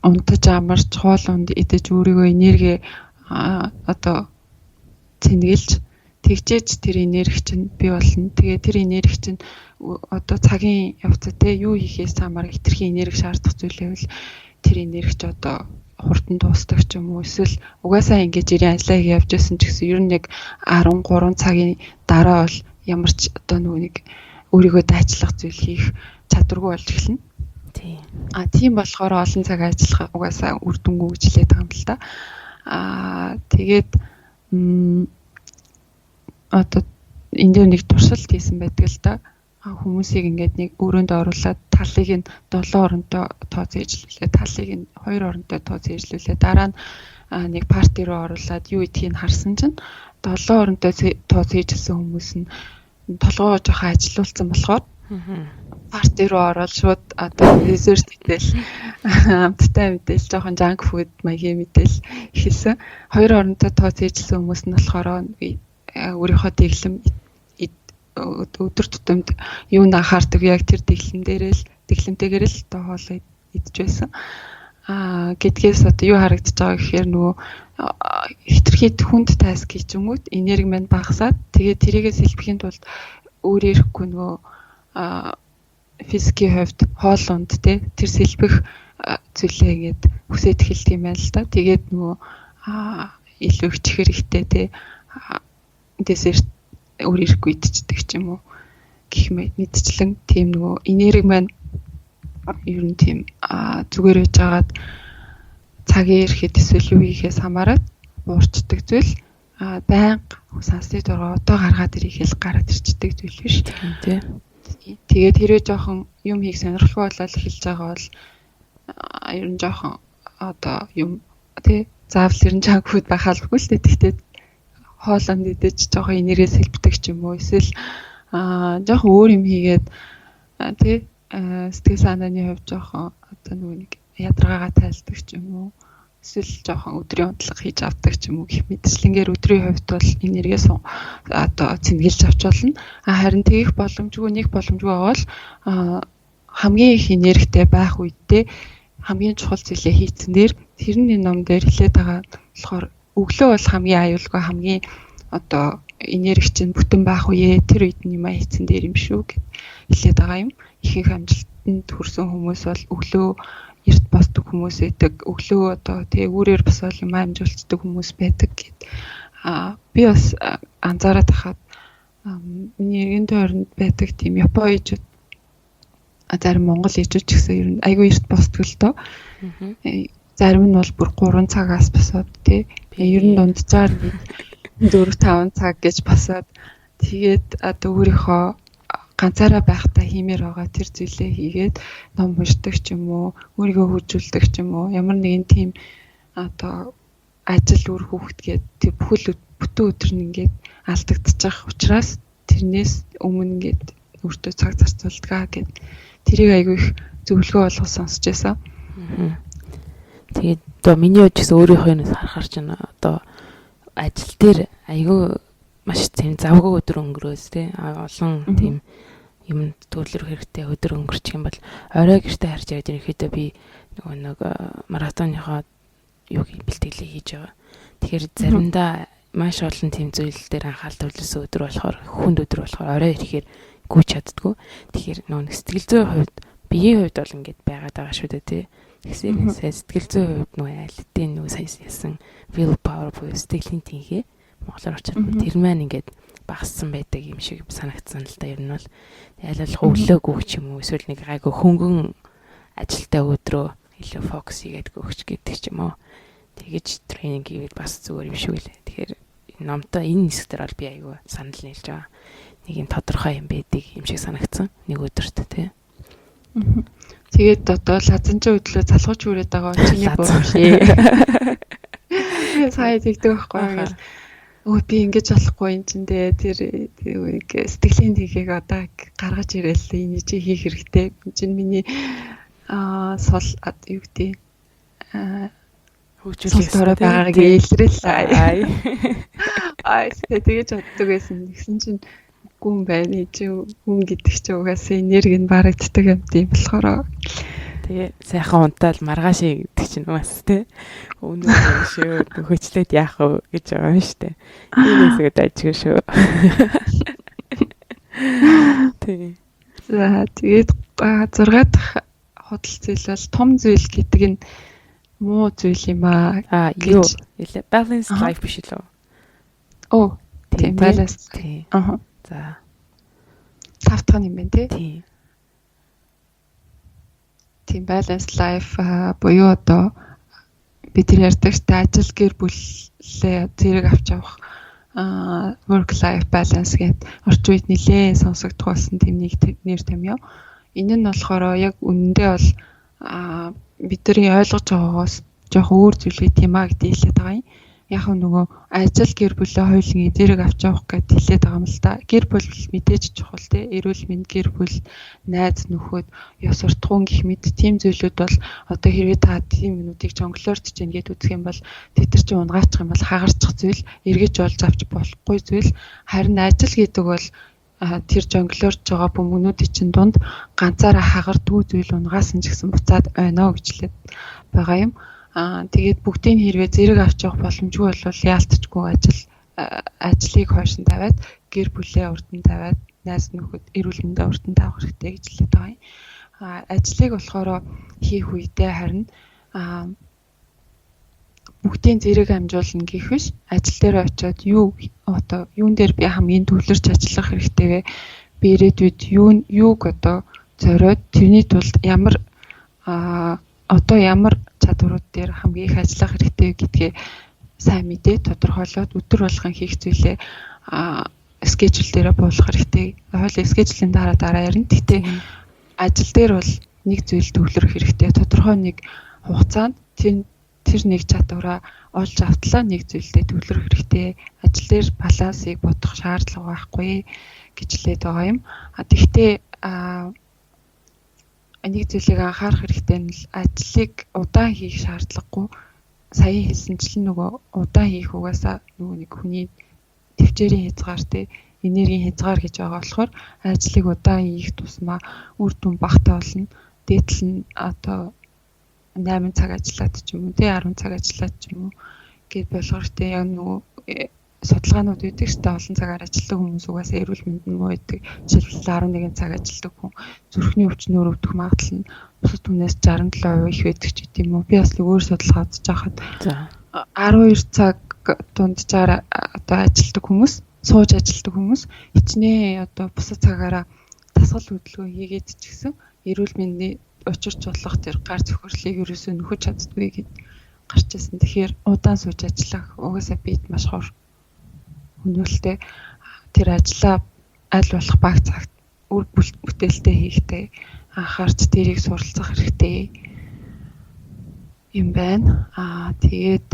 унтаж амарч хоол унд идэж өөрийгөө энерги одоо цэнгэлж тэгжээж тэр энерги чинь бий болно. Тэгээ тэр энерги чинь одоо цагийн явцад те юу хийхээс хамааран хэтэрхий энерги шаардах зүйлээ бол тэр энерги ч одоо хурдан дуустдаг ч юм уу эсвэл угаасаа ингэж ирийн ажиллаа хийж явж байсан ч гэсэн ер нь яг 13 цагийн дараа бол ямар ч одоо нэг өөрийгөө дайчлах зүйл хийх чадваргүй болж эхэлнэ. Тийм. Тийм болохоор олон цаг ажиллах угаасаа үр дүнгүй гэж хэлээд байгаа юм л да. Тэгээд одоо энд нэг туршилт хийсэн байдаг л да. Хүмүүсийг ингээд нэг өрөөнд оруулаад талыг нь 7 оронтой тооцоо ижлүүлээ, талыг нь 2 оронтой тооцоо ижлүүлээ. Дараа нь нэг парти руу оруулаад юу идхийг харсан чинь 7 оронтой тооцоо ижлсэн хүмүүс нь толгоо жоохон ажилуулсан болохоор парти руу ороод шууд одоо десерт идэл амттай мэдээл жоохон жанк фуд маягийн мэдээл ихэлсэн. 2 оронтой тооцоо ижлсэн хүмүүс нь болохоор өөрийнхөө дэглэм өдөр тутамд юу анхаардаг яг тэр дэглэмтэйгээр л одоо хоолоо идэж байсан. Гэдгээс одоо юу харагдаж байгаа гэхээр нөгөө хитрхи хүнд таск хийжэнгүүт энерги маань багасаад тэгээд тэрийгээ сэлбэхийн тулд өөр ирэхгүй нөгөө физикийн хувьд хоол унд те тэр сэлбэх зүйлээ ингээд хүсэж эхэлдэг юм байна л да. Тэгээд нөгөө илүү их хэрэгтэй те десерт өөр ирэхгүй идчихдэг ч юм уу гэх мэдчлэн тийм нөгөө энерги маань ер нь тийм зүгээр байж байгаад цагийн ирэхэд эсвэл юу хийхээс хамаарат уурчдаг зүйл байнга сансны дургаа одоо гаргаад ирэхэл гараад ирчдэг зүйл биш тийм. Тэгээд тэрээ жоохон юм хийх сонирхолтой болоод эхэлж байгаа бол ер нь жоохон одоо юм тий заавал ер нь жанк фуд байхалгүй л дээ. Тэгтээ хоолнд идэж жоохон энерги сэлбдэг ч юм уу эсвэл жоохон өөр юм хийгээд тий сэтгэл санааны хувьд жоохон одоо нэг ядаргаагаа тайлдаг ч юм уу эсвэл жоохон өдрийн унтлага хийж авдаг ч юм уу гэх мэтчлэнгээр өдрийн хувьд бол энергиэс одоо цэнгэлж авч болно. Харин тэгэх боломжгүй нэг боломжгүй бол хамгийн их энергитэй байх үедээ хамгийн чухал зүйлээ хийцэн тэрний ном дээр хэлээд байгаа болохоор өглөө бол хамгийн аюулгүй хамгийн одоо энерги чинь бүтэн байх үе тэр үед нь юм хийцэн дээр юм шүү гэж хэлээд байгаа юм. Ихэнх амжилтанд хүрсэн хүмүүс бол өглөө эрт босдог хүмүүс байдаг. Өглөө одоо тий үүрээр бас бол юм амжуулцдаг хүмүүс байдаг гэд. Би бас анзаараад хахад миний эргэн тойронд байдаг тийм Япон ээжүүд зарим Монгол ээжүүд ч гэсэн ер нь айгүй эрт босдог л доо. Зарим нь бол бүр 3 цагаас босоод тий. Ер нь дунджаар 4-5 цаг гэж босоод тэгээд одоо өөрийнхөө ганцаараа байхдаа хиймээр байгаа тэр зүйлээ хийгээд ном уншдаг ч юм уу, өөрийгөө хөгжүүлдэг ч юм уу, ямар нэгэн тийм одоо ажил үр хөвгтгээд тэр бүхэл бүтэн өдөр нь ингээд алдагдчих учраас тэрнээс өмнө ингээд өөртөө цаг зарцуулдгаа гэд тэрийг айгүй их зөвлөгөө болгож сонсч байсан. Тэгээд одоо миний хувьд гэсэн өөрийнхөө юмс харахаар ч одоо ажил дээр айгүй маш тийм завгүй өдөр өнгөрөөс тий олон тийм юм төлөвлөх хэрэгтэй өдөр өнгөрчих юм бол орой гэртээ харж яваад ирэхэд би нөгөө нэг маратоныхоо юу бэлтгэлийг хийж байгаа. Тэгэхээр заримдаа маш олон тийм зүйл дээр анхаарал төвлөрсөн өдөр болохоор хүнд өдөр болохоор орой ирэхээр гүйж чаддгүй. Тэгэхээр нөгөө сэтгэл зүйн хувьд биеийн хувьд бол ингэж байгаад байгаа шүү дээ тий. Тэгсээ сэтгэл зүйн хувьд нөгөө айлтын нөгөө сайн ясан will power буюу сэтгэлийн тэнхээ монголоор очоод тэр маань ингээд багассан байдаг юм шиг санагдсан л да. Ер нь бол ялалх өглөөг өгч юм уу эсвэл нэг гайгүй хөнгөн ажилтаа өдрөө илүү фокус хийгээд өгч гэдэг ч юм уу. Тэгэж тренинг хийвэл бас зүгээр юм шиг үлээ. Тэгэхээр номтой энэ хэсгээр бол би айгүй санал нийлж байгаа. Нэг юм тодорхой юм байдаг юм шиг санагдсан. Нэг өдөрт тий. Тэгээд одоо лазанчаа өдлөө залгууч хүрээд байгаа чиний буруу шээ. Сая тэгдэг байхгүй юу? Өө би ингэж болохгүй юм чин дээ тэр сэтгэлийн тгийг одоо гаргаж ирээл энэ чи хийх хэрэгтэй. Чин миний сул юу гэдэг хөгжүүлэх дөрөв байгааг илрэл. Тэгэж боддог байсан. Тэгсэн чинь гүн байна. Чи хүн гэдэг чи угаасаа энерги нь барагддаг юм тийм болохоор тэгээ сайхан унтаал маргааш гэдэг чинь бас тий өнөө шүү хөөчлөөд яах вэ гэж байгаа юм штэ. Иймээсээ дайчих шүү. Тий. За тэгээд 6 дахь худал зүйл бол том зүйл гэдэг нь муу зүйл юм аа. Юу илээ balance life биш лөө. Оо тийм balance. Тий. За 5 дахь юм байна тий. Тийм balance life буюу одоо бид тэр ярьдаг штэ ажил гэр бүлээ зэрэг авч явах work life balance гэдэг орчин үед нэлээд сонсогдох болсон тийм нэг нэр томьёо. Энэ нь болохоор яг үнэндээ бол бидний ойлгож байгаагаас жоохон өөр зүйлээ тийм аа гэдэг хэлээд байгаа юм. Яг нөгөө ажил гэр бүлээ хоёулын зэрэг авч явах гэдэг хэлээд байгаа юм л да. Гэр бүл мэдээж чухал тий. Эрүүл мэнд гэр бүл, найз нөхөд, ёс суртахуун гэх мэт тийм зүйлүүд бол одоо хэрвээ та тийм юмнуудыг жонглоорч чинь гэдээ үзэх юм бол тэд чинь унгаачих юм бол хагарчих зүйл, эргэж олж авч болохгүй зүйл. Харин ажил гэдэг бол тэр жонглоорч байгаа бөмбөгнүүдийн чинь дунд ганцаараа хагардгүй зүйл унгаасан ч гэсэн буцаад ойно гэж хэлээд байгаа юм. Тэгээд бүгдийг хэрвээ зэрэг авч явах боломжгүй бол яалтчгүй ажлыг хойшин тавиад гэр бүлээ урд нь тавиад найз нөхөд эрүүл мэндээ урд нь тавих хэрэгтэй гэж хэлээд байгаа юм. Ажлыг болохоор хийх үедээ харин бүгдийн зэрэг амжуулна гэх биш ажил дээр очиод юун дээр би хамгийн төвлөрч ажиллах хэрэгтэй вэ? Би ирээдүйд юуг одоо зориод тэрний тулд ямар чадварууд дээр хамгийн их ажиллах хэрэгтэй гэдгээ сайн мэдээ тодорхойлоод өдөр болгон хийх зүйлээ скежюл дээрээ буулгах хэрэгтэй. Хоол скежюлийн дараа ярина. Гэхдээ ажил дээр бол нэг зүйл төвлөрөх хэрэгтэй. Тодорхой нэг хугацаанд тэр нэг чадвараа олж автлаа нэг зүйлдээ төвлөрөх хэрэгтэй. Ажил дээр балансыг бодох шаардлага байхгүй гэж хэлээд байгаа юм. Тэгвэл нэг зүйлийг анхаарах хэрэгтэй нь ажлыг удаан хийх шаардлагагүй. Сая хэлсэнчлэн нөгөө удаан хийх угаасаа нөгөө нэг хүний төвчээрийн хязгаар тий энергийн хязгаар гэж байгаа болохоор ажлыг удаан хийх тусмаа үр дүн багтаа болно. Дээдл нь одоо 8 цаг ажиллаад ч юм уу тий 10 цаг ажиллаад ч юм уу гэд болгоортой яг нөгөө судалгаанууд үүдэг шүү дээ. Олон цагаар ажилладаг хүмүүс угаасаа эрүүл мэнд нь муу байдаг. Жишээлбэл 11 цаг ажилладаг хүн зүрхний өвчнөөр өвдөх магадлал нь бусад хүнээс 67% их байдаг ч гэдэм юм уу. Би бас өөр судалгаа үзэж байхад 12 цаг дунджаар одоо ажилладаг хүмүүс, сууж ажилладаг хүмүүс хичнээн одоо бусад цагаараа дасгал хөдөлгөөн хийгээд ч гэсэн эрүүл мэндийн учирч болох тэр гар цөхрлийг ерөөсөө нөхөж чаддгүй гэд гарч ирсэн. Тэгэхээр удаан сууж ажиллах угаасаа бид маш хор хөнөөлтэй тэр ажлаа аль болох баг цагт үр бүтээлтэй хийхдээ анхаарч тэрийг суралцах хэрэгтэй юм байна. Тэгээд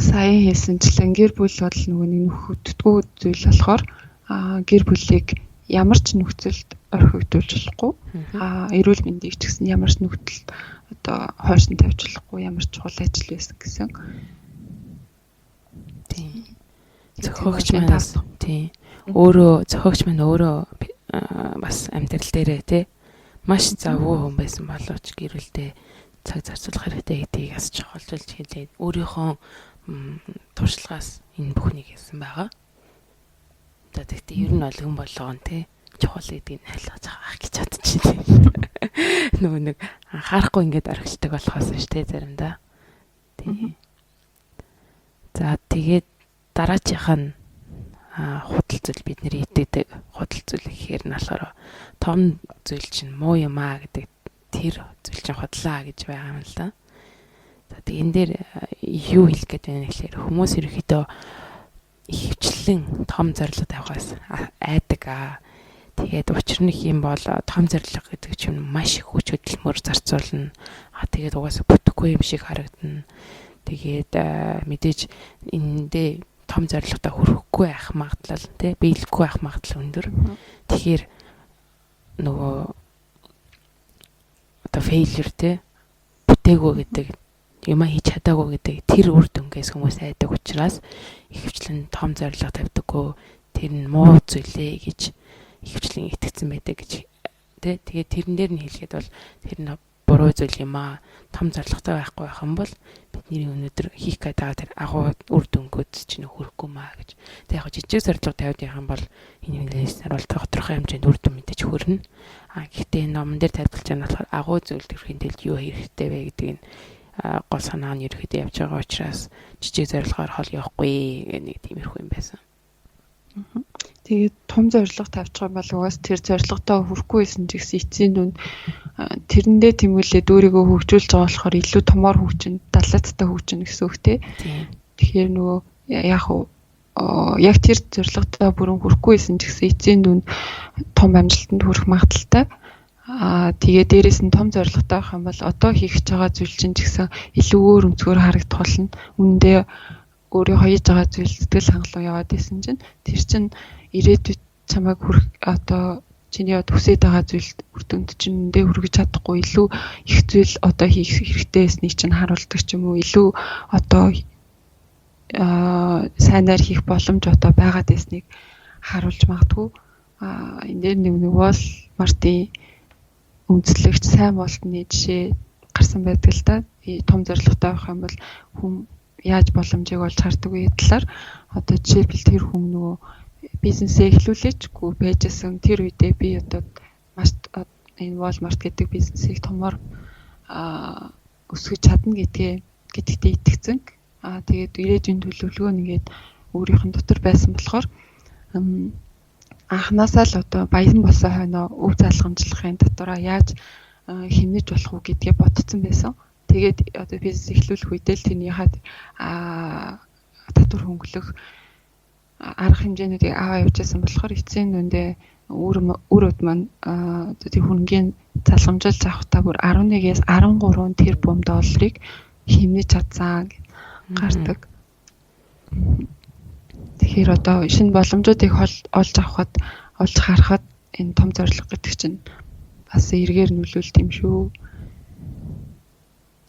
сая хэлсэнчлэн гэр бүл бол нөгөө нэг нөхөддгүү зүйл болохоор гэр бүлийг ямар ч нөхцөлд орхигдуулж болохгүй. Эрүүл мэндийг ч гэсэн ямар ч нөхцөлд одоо хойшин тавьж болохгүй, ямар ч чухал ажил байсан гэсэн. Тийм. Зохиогч манаас тийм. Зохиогч маань өөрөө бас амьдрал дээрээ тий маш завгүй хүн байсан боловч гэрэлдээ цаг зарцуулах хэрэгтэй гэдгийг бас чухалчилж хэлээд өөрийнхөө туршлагаас энэ бүхнийг хэлсэн байгаа. Тэгэхдээ ер нь олгон болгоон тий чухал гэдгийг ойлгож байгаа гэж бодож байна. Нөгөө нэг анхаарахгүй ингээд орхилдог болохоос шүү дээ заримдаа. Тий. За тэгээд дараачих нь худал зүйл бидний иддэг худал зүйл гэхээр нь болохоор том зүйл чинь муу юм аа гэдэг тэр зүйл чинь худлаа гэж байгаа юм л да. За тэг энэ дээр юу хэлэх гээд байна гэхээр хүмүүс ерөөхдөө ихвчлэн том зорилго тавихаас айдаг тэгээд учир нь юм бол том зорилго гэдэг чинь маш их хүч хөдөлмөр зарцуулна. Тэгээд угаасаа бүтэхгүй юм шиг харагдана. Тэгээд мэдээж эндээ том зорилготой хүрэхгүй байх магадлал тий биелэхгүй байх магадлал өндөр. Тэгэхээр нөгөө одоо failure тий бүтээгүй гэдэг юм хийж чадаагүй гэдэг тэр үр дүнгээс хүмүүс айдаг учраас ихвчлэн том зорилго тавьдаггүй тэр нь муу зүйлээ гэж ихвчлэн итгэцэн байдаг гэж тий тэгээд тэрэн дээр нь хэлэхэд бол тэр нь буруу зүйл юм аа. Том зорилготой байхгүй байх юм бол бидний өнөөдөр хийх гээд байгаа тэр агуу үр дүнгууд чинь хүрэхгүй маа гэж. Тэг яг жижиг зорилго тавьж байгаа юм бол энэ нэлээс бол тодорхой хэмжээнд үр дүн мэдээж хүрнэ. Гэхдээ энэ номон дээр тайлбарлаж байгаа нь болохоор агуу зүйл төрхийн тэлд юу хэрэгтэй вэ гэдэг нь гол санаа нь ерөөхдөө явж байгаа учраас жижиг зорилгоор хол явахгүй гэх нэг тиймэрхүү юм байсан. Тэгээд том зорилго тавьж байгаа бол угаас тэр зорилготоо хүрэхгүй байсан ч гэсэн эцсийн дүнд тэрэндээ тэмүүлээд өөрийгөө хөгжүүлж байгаа болохоор илүү томоор хөгжин, далааттай хөгжин гэсэн үг тий. Тэгэхээр нөгөө яг тэр зорилготоо бүрэн хүрэхгүй байсан ч гэсэн эцсийн дүнд том амжилтанд хүрэх магадaltaй. Тэгээд дээрээс нь том зорилготой байх юм бол одоо хийх байгаа зүйл чинь ч гэсэн илүү өөр өнцгөр харагдах болно. Үүндээ өөрийнхөө хийж байгаа зүйл сэтгэл хангалуун яваад исэн чинь тэр чинь ирээдүйд чамайг одоо чиний төсөөд байгаа зүйлд үр дүнд чинь үндэ хүргэж чадахгүй илүү их зүйл одоо хийх хэрэгтэй байсныг чинь харуулдаг ч юм уу илүү одоо сайнаар хийх боломж одоо байгаад байсныг харуулж магадгүй. Энэ дээр нэг Walmart-ийн үндэслэгч сайн болтны жишээ гарсан байдаг л да. Том зорилготой байх юм бол хүн яаж боломжийг олж хардаг үе талаар одоо жишээлбэл тэр хүн нөгөө бизнесээ эхлүүлээчгүй байжсэн тэр үедээ би одоо маш энэ Walmart гэдэг бизнесийг томоор өсгөж чадна гэдэгт итгэцэн. Тэгээд ирээдүйн төлөвлөгөө нэгээд өөрийнх нь дотор байсан болохоор анханасаа л одоо баян болсон хойноо өв залгамжлахын татвараа яаж хэмнэж болох уу гэдгээ бодсон байсан. Тэгээд одоо бизнес эхлүүлэх үедээ л тэрнийхээ татвар хөнгөлөх арга хэмжээнүүдийг аваа явж байсан болохоор эцсийн дүндээ өрөөд маань одоо тэр хүнгийн залгамжилж авахтаа бүр 11-ээс 13 тэрбум долларыг хэмнэж чадсан гардаг. Тэгэхээр одоо шинэ боломжуудыг олж харахад энэ том зорилго гэдэг чинь бас эргээр нөлөөлт юм шүү.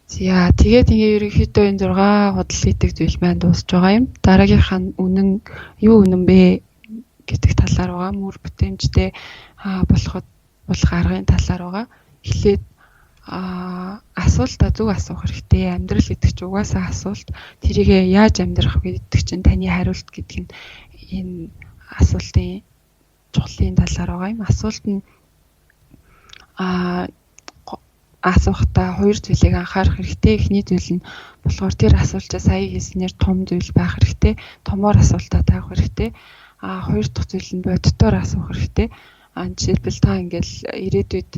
За тэгээд ерөнхийдөө энэ 6 худал гэдэг зүйл маань дуусж байгаа юм. Дараагийнхаа үнэн юу үнэн бэ гэдэг талаар байгаа. Мөр бүтээмжтэй болох аргын талаар байгаа. Эхлээд асуултаа зөв асуух хэрэгтэй. Амьдрал гэдэг чинь угаасаа асуулт. Тэрийг яаж амьдрах вэ гэдэг чинь таны хариулт гэдэг нь энэ асуултын чухлын талаар байгаа юм. Асуулт нь асуухтаа хоёр зүйлийг анхаарах хэрэгтэй. Эхний зүйл нь болохоор тэр асуултаа сая хэлснээр том зүйл байх хэрэгтэй. Томоор асуултаа таах хэрэгтэй. Хоёр дахь зүйл нь боддоор асуух хэрэгтэй. Жишээлбэл та ингээл ирээдүйд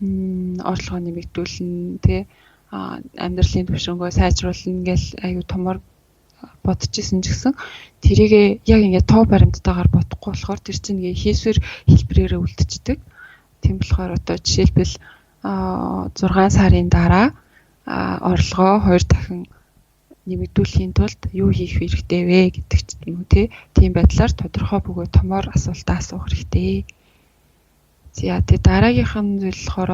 орлогоо нэмэгдүүлнэ, тий амьдралын түвшингөө сайжруулна гэл аюу томор бодож исэн ч гэсэн тэрийг яг ингээд тоо баримттайгаар бодохгүй болохоор тэр чинь ингээ хийсвэр хэлбэрээр үлдчихдэг. Тийм болохоор одоо жишээлбэл 6 сарын дараа орлогоо 2 дахин нэмэгдүүлэхийн тулд юу хийх хэрэгтэй вэ гэдэг ч юм уу тийм байдлаар тодорхой бөгөөд томоор асуултаа асуух хэрэгтэй. За тэгээ дараагийнх нь зүйл болохоор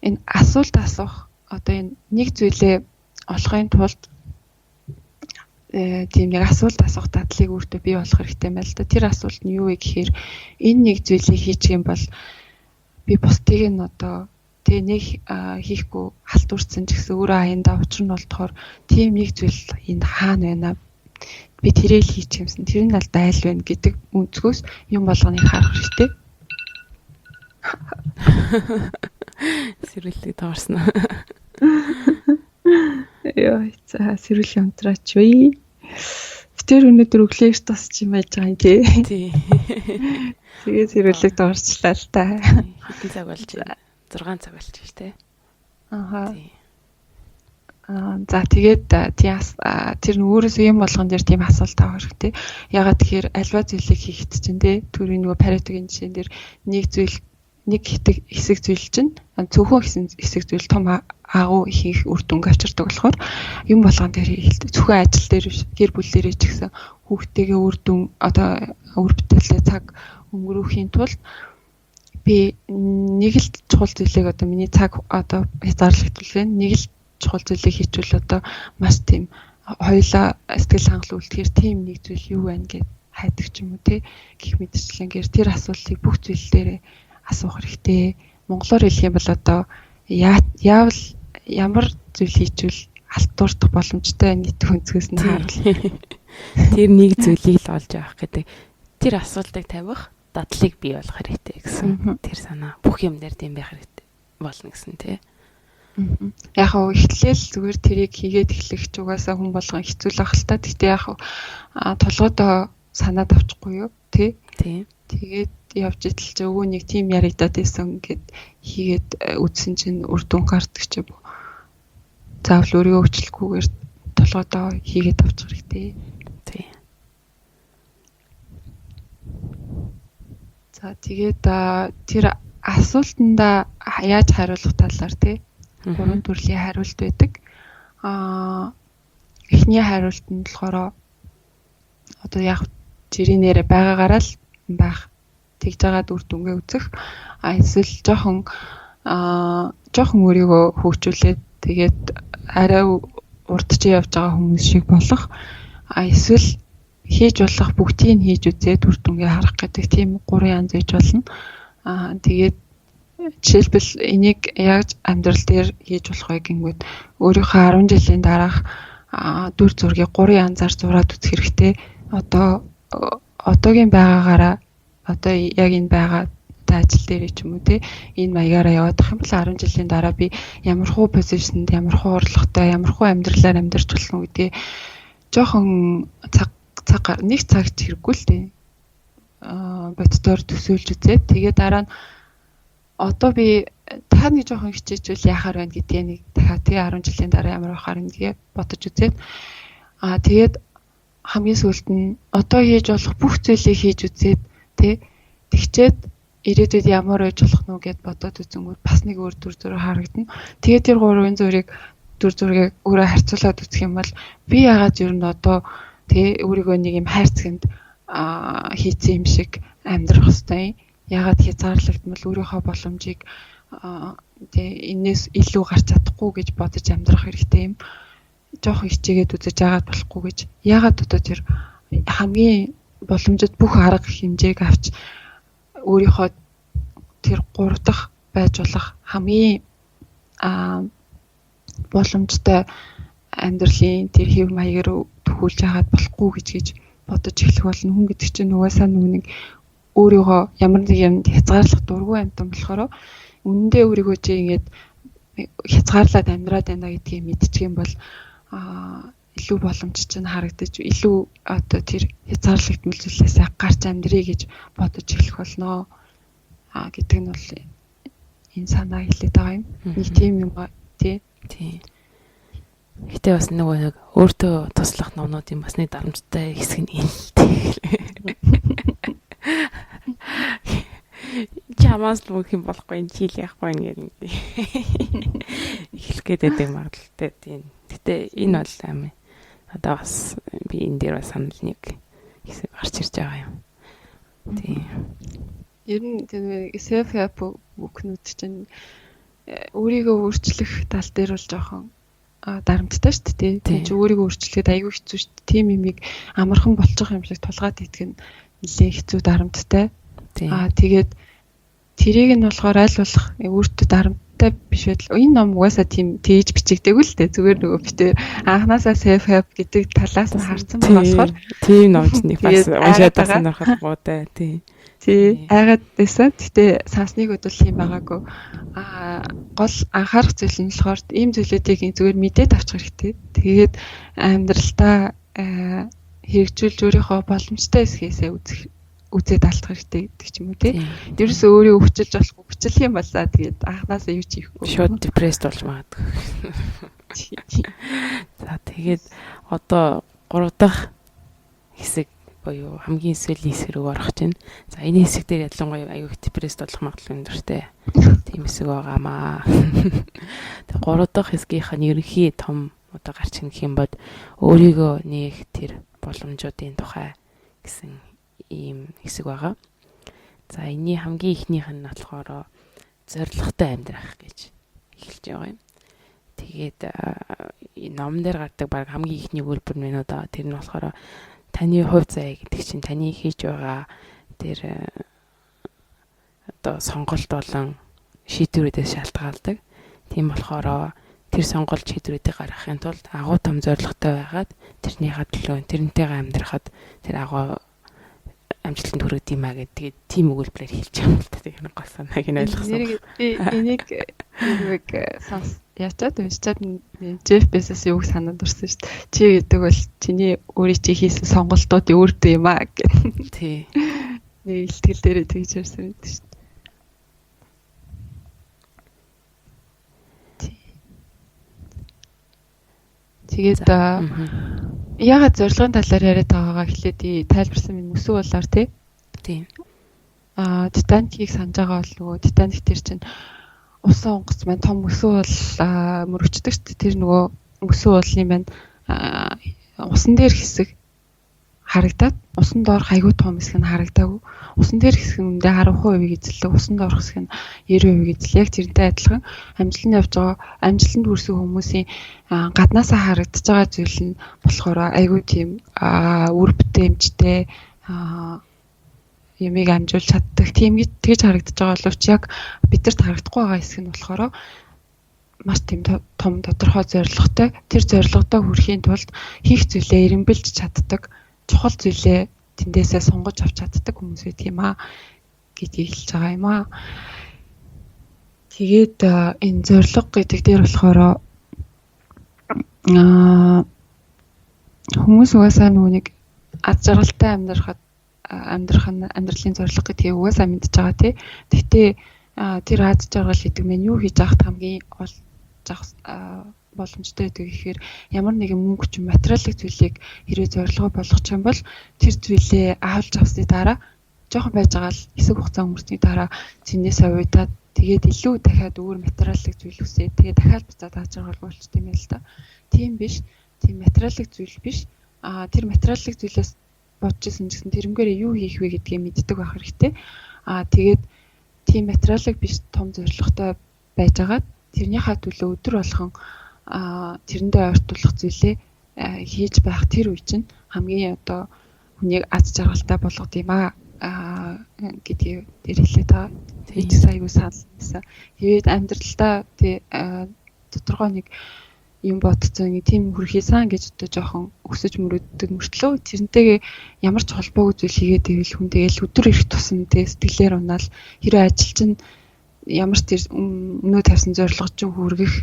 энэ асуулт асуух одоо энэ нэг зүйлээ олохын тулд тийм нэг асуулт асуух дадлыг өөртөө бий болох хэрэгтэй юм байна л да. Тэр асуулт нь юу вэ гэхээр энэ нэг зүйлийг хийчих юм бол би бусдыг нь одоо тэг нэг хийхгүй халтуурсан ч гэсэн өөрөө аяндаа учир нь болохоор тийм нэг зүйл энд хаана байна би тэрийг хийчих юмсан тэр нь алдаа айл байна гэдэг өнцгөөс юм болгоныг харах хэрэгтэй. Сэрүүлэг таарсан. Яа, за сэрүүл унтраач вэ? Тэр өнөөдөр өглөөш тасч юм байж байгаа юм тий. Тэгээ сэрүүлэг таарчлаа л та. Хэдэн цаг болж байна? 6 цаг болж байна тий. За тэгээд тэр нь өөрөөсөө юм болгон дээр тийм асуулт авах хэрэгтэй. Ягаад тэгэхээр альва зүйлийг хийхэд чинь тий түрүүний нөгөө Паретогийн жишээн дээр нэг хэсэг зүйл чинь зөвхөн хэсэг зүйл том агуу хийх үр дүнг авчирдаг болохоор юм болгон дээр хийлдэг. Зөвхөн ажил дээр биш гэр бүлээрээ ч гэсэн хүүхдтэйгээ үр дүн одоо үр бүтээлтэй цаг өнгөрөөхийн тулд би нэг л чухал зүйлийг одоо миний цаг одоо хязгаарлагдвал байна. Нэг л чухал зүйлийг хийчихвэл одоо маш тийм хоёулаа сэтгэл хангалуун үлдэхээр тийм нэг зүйл юу байна гэд хайдаг ч юм уу тий гэх мэтчлэнгээр тэр асуултыг бүх зүйл дээрээ асуух хэрэгтэй. Монголоор хэлэх юм бол одоо яавал ямар зүйл хийчихвэл халтуурдах боломжтой нийт өнцгөөс нь харуул. Тэр нэг зүйлийг л олж авах гэдэг. Тэр асуултыг тавих дадлыг бий болгох хэрэгтэй гэсэн. Тэр санаа бүх юм дээр тийм байх хэрэгтэй болно гэсэн тий. Яг хөө эхлээл зүгээр тэрийг хийгээд эхлэх ч угаасаа хүн болгон хэцүү л ах л та. Гэтэ яг толгойдоо санаад авчихгүй юу тий. Тэгээд явж идэл ч өвөө нэг тим яригадаад байсан гэд хийгээд үдсэн чинь үр дүн гардаг ч юм уу. Заавал өөрийгөө өвчлөхгүйгээр толгойдоо хийгээд авчих хэрэгтэй. Тий. За тэгээд тэр асуултанда яаж хариулах талаар тий 3 төрлийн хариулт байдаг. Эхний хариулт нь болохоор одоо яг жирийнээрээ байгаагаараа л байх тэгж байгаад үр дүнгээ үзэх эсвэл жоохон өөрийгөө хөгжүүлээд тэгээд арай урдчээ явж байгаа хүмүүс шиг болох эсвэл хийж болох бүгдийг хийж үзээд үр дүнгээ харах гэдэг тийм 3 янз хийж болно. Тэгээд жишээлбэл энийг яаж амьдрал дээр хийж болох вэ гингүүд өөрийнхөө 10 жилийн дараах дүр зургийг 3 янзаар зураад үзэх хэрэгтэй. Одоогийн байгаагаараа одоо яг энэ байгаа ажил дээр ч юм уу те энэ маягаараа яваад ах юм бол 10 жилийн дараа би ямар хуу позишнд ямар хуу орлоготой ямар хуу амьдралаар амьдарч болно гэдгээ жоохон нэг цаг хэрэггүй л дээ боддоор төсөөлж үзээд тэгээ дараа нь одоо би таны жоохон хичээжвэл яахаар байна гэдгээ нэг дахиад тэгээ 10 жилийн дараа ямар байхаар нэгэ бодож үзээд тэгээд хамгийн сүүлд нь одоо хийж болох бүх зүйлийг хийж үзээд тэгчээд ирээдүйд ямар байж болох нь гэд бодоод үзэнгүүт бас нэг өөр дүр зураг харагдана. Тэгээд тэр 3 зургийг дүр зургийг өөрөө харьцуулаад үзэх юм бол би яагаад ер нь одоо өөрийгөө нэг юм хайрцагт хийцэн юм шиг амьдрах хэвээр яагаад хязгаарлагдмал өөрийнхөө боломжийг энэс илүү гарч чадахгүй гэж бодож амьдрах хэрэгтэй юм. Жохон хичээгээд үзэж яагаад болохгүй гэж яагаад одоо тэр хамгийн боломжит бүх арга хэмжээг авч өөрийнхөө тэр 3 дахь байж болох хамгийн боломжтой амьдралын тэр хэв маягаар төхүүлж яагаад болохгүй гэж бодож эхлэх болно. Хүн гэдэг чинь угаасаа нэг өөрийгөө ямар нэг юмд хязгаарлах дургүй амьтан болохоор үнэндээ өөрийгөө чи ингээд хязгаарлаад амьдраад байна гэдгийг мэдчих юм бол илүү боломж чинь харагдаж илүү одоо тэр хязгаарлагдмал зүйлээсээ гарч амьдрий гэж бодож эхлэх болно гэдэг нь бол энэ санаа хэлээд байгаа юм. Нэг тийм юм тий. Гэтэ бас нэг өөртөө туслах номнуудын бас нэг дарамттай хэсэг нь энэ л тий. Чамаас л мөх юм болохгүй энэ чил яахгүй ингээд эхлэх гэдэг магадaltaй тийм. Гэтэ энэ бол амин одоо бас би энэ дээр бас санал нэг хэсэг гарч ирж байгаа юм. Тийм. Ер нь тэр self help бүкнүүд чинь өөрийгөө өөрчлөх тал дээр бол жоохон дарамттай шүү дээ. Тийм чи өөрийгөө өөрчлөхөд аягүй хэцүү шүү дээ. Тийм юмыг амархан болчих юм шиг тулгаад идэх нь нэлээд хэцүү дарамттай. Тэгээд тэрийг нь болохоор аль болох өөртөө дарамттай биш байтал энэ ном угаасаа тийм тээж бичигдээгүй л дээ. Зүгээр нөгөө битээ анханасаа self help гэдэг талаас нь харсан болохоор тийм номч нэг бас уншаад тасан нөхөхгүй тий. Тий айгаад байсан. Гэтэ сансныг бодвол тийм байгаагүй. Гол анхаарах зүйл нь болохоор ийм зүйлүүдийг зүгээр мэдээд авчих хэрэгтэй. Тэгээд амьдралдаа хэрэгжүүлж өөрийнхөө боломжтой хэсгээсээ үзээд алдах хэрэгтэй гэдэг ч юм уу тий. Ерөөсөө өөрийгөө хүчилж болохгүй хүчлэх юм болсаа тэгээд анханасаа юу ч хийхгүй. Шууд депресд болж магадгүй. За тэгээд одоо 3 дахь хэсэг буюу хамгийн сүүлийн хэсэг рүү орох чинь. За энэ хэсэг дээр ялангуяа аюу их депресд болох магадлал өндөртэй. Тийм хэсэг байгаамаа. Тэгээд 3 дахь хэсгийнх нь ерөнхий том одоо гарч ирэх юм бод өөрийгөө нээх тэр боломжуудын тухай гэсэн ийм хэсэг байгаа. За энэний хамгийн ихнийх нь болохоор зоригтой амьдрах гэж эхэлж байгаа юм. Тэгээд ном дээр гардаг баг хамгийн ихний үйлбэр нь одоо тэр нь болохоор таны хувь заяа гэдэг чинь таны хийж байгаа тэр одоо сонголт болон шийдвэрүүдээс шалтгаалдаг. Тийм болохоор тэр сонголт шийдвэрүүдийг гаргахын тулд агуу том зоригтой байгаад тэрнийхээ төлөө тэрнтэйгээ амьдрахад тэр агуу амжилтанд хүрэх юм аа гэдэг тийм өгүүлбэрээр хэлж байгаа юм л да. Тэр нэг гол санааг нь ойлгосон. Энийг сонс ячаад уншчаад Джеф Безос юуг санаад орсон шүү дээ. Чи гэдэг бол чиний өөрийн чи хийсэн сонголтууд өөртөө юм аа гэх. Тий. Нэг ихтгэл дээрээ тэгж ярьсан байдаг шүү дээ. Тэгээд ягаад зорилгын талаар яриад байгаагаа эхлээд тайлбарсан минь өсөө болоор тий. Титаникийг санаж байгаа бол нөгөө Титаник тэр чинь усан онгоц маань том өсөө бол мөрөгчдөг шүү дээ. Тэр нөгөө өсөө болны маань усан дээр хэсэг харагдаад усан доорх айгүй том хэсэг нь харагдаагүй. Усан дээр хэсэг нь үндэ 10% эзэлдэг, усан доорх хэсэг нь 90% эзэл. Яг тэрнтэй адилхан амжилтанд явж байгаа, амжилтанд хүрсэн хүмүүсийн гаднаасаа харагдаж байгаа зүйл нь болохоор айгүй тийм үр бүтээмжтэй ямиг амжуулж чаддаг. Тийм тэгж харагдаж байгаа боловч яг бидэрт харагдахгүй байгаа хэсэг нь болохоор маш тийм том тодорхой зорилготой. Тэр зорилгодоо хүрэхийн тулд хийх зүйлээ эренбэлж чаддаг. Чухал зүйлээ тэндээсээ сонгож авч чаддаг хүмүүс байдаг юм аа гэдгийг хэлж байгаа юм аа. Тэгээд энэ зорилго гэдэг дээр болохоор хүмүүс угаасаа нөгөө нэг аз жаргалтай амьдралын зорилго гэдгийг угаасаа мэдж байгаа тий. Гэхдээ тэр аз жаргал гэдэг нь юу хийж авах хамгийн боломжтой гэдэг ихээр ямар нэгэн мөнгө ч материалын зүйлийг хэрвээ зорилгоо болгох юм бол тэр зүйлээ авалж авсны дараа жоохон байж байгаа л хэсэг хугацаа өнгөрсний дараа цэнээс авуудаад тэгээд илүү дахиад өөр материалын зүйл үсээ тэгээд дахиад буцаад аз жаргал болчтой юм л да. Тийм биш. Тийм материалын зүйл биш. Тэр материалын зүйлээс бодож исэн гэсэн тэрнгээр юу хийх вэ гэдгийг мэддэг байх хэрэгтэй. Тэгээд тийм материалыг биш том зорилготой байжгаад тэрнийхээ төлөө өдөр болгон тэрэндээ ойртуулах зүйлээ хийж байх тэр үе чинь хамгийн одоо хүнийг аз жаргалтай болгох юм аа гэдгийг дээр хэлээд байгаа. Тэгээд айгүй саналсан. Тэгээд амьдралдаа тодорхой нэг юм бодцсон нэг тийм хүрхийсэн гэж одоо жоохон өсөж мөрөддөг мөртлөө тэрнтэйгээ ямар ч холбоогүй зүйл хийгээд ивэл хүн тэгэл өдөр ирэх тусам тэгээ сэтгэлээр унаал хэрэв ажил чинь ямар ч тэр өнөө тавьсан зорилго чинь хүргэх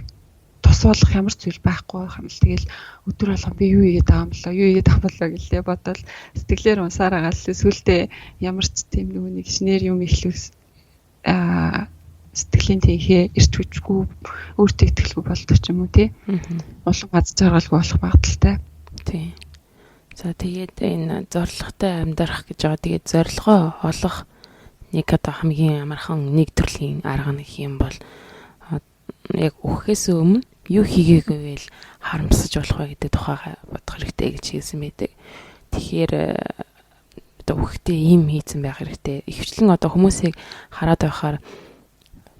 тус болох ямар ч зүйл байхгүй байх юм л тэгэл өдөр болгон би юу хийгээд байгаа юм болоо гэлээ бодвол сэтгэлээр унсаар агаал сүултээ ямар ч тийм нэг шинээр юм ихлүүс сэтгэлийн тэнхээ ирч хүчгүй өөртөө итгэлгүй болдог ч юм уу тий. Улам аз жаргалгүй болох магадaltaй. Тий. За тэгээд энэ зорилготой амьдрах гэж байгаа. Тэгээд зорилгоо олох нэг одоо хамгийн амархан нэг төрлийн арга нэг юм бол яг өөхөөс өмнө юу хийгээгүй вэ харамсаж болох вэ гэдэг тухайга бодох хэрэгтэй гэж хэлсэн байдаг. Тэгэхээр одоо өөхтэй ийм хийцэн байх хэрэгтэй. Ихэвчлэн одоо хүмүүсийг хараад байхаар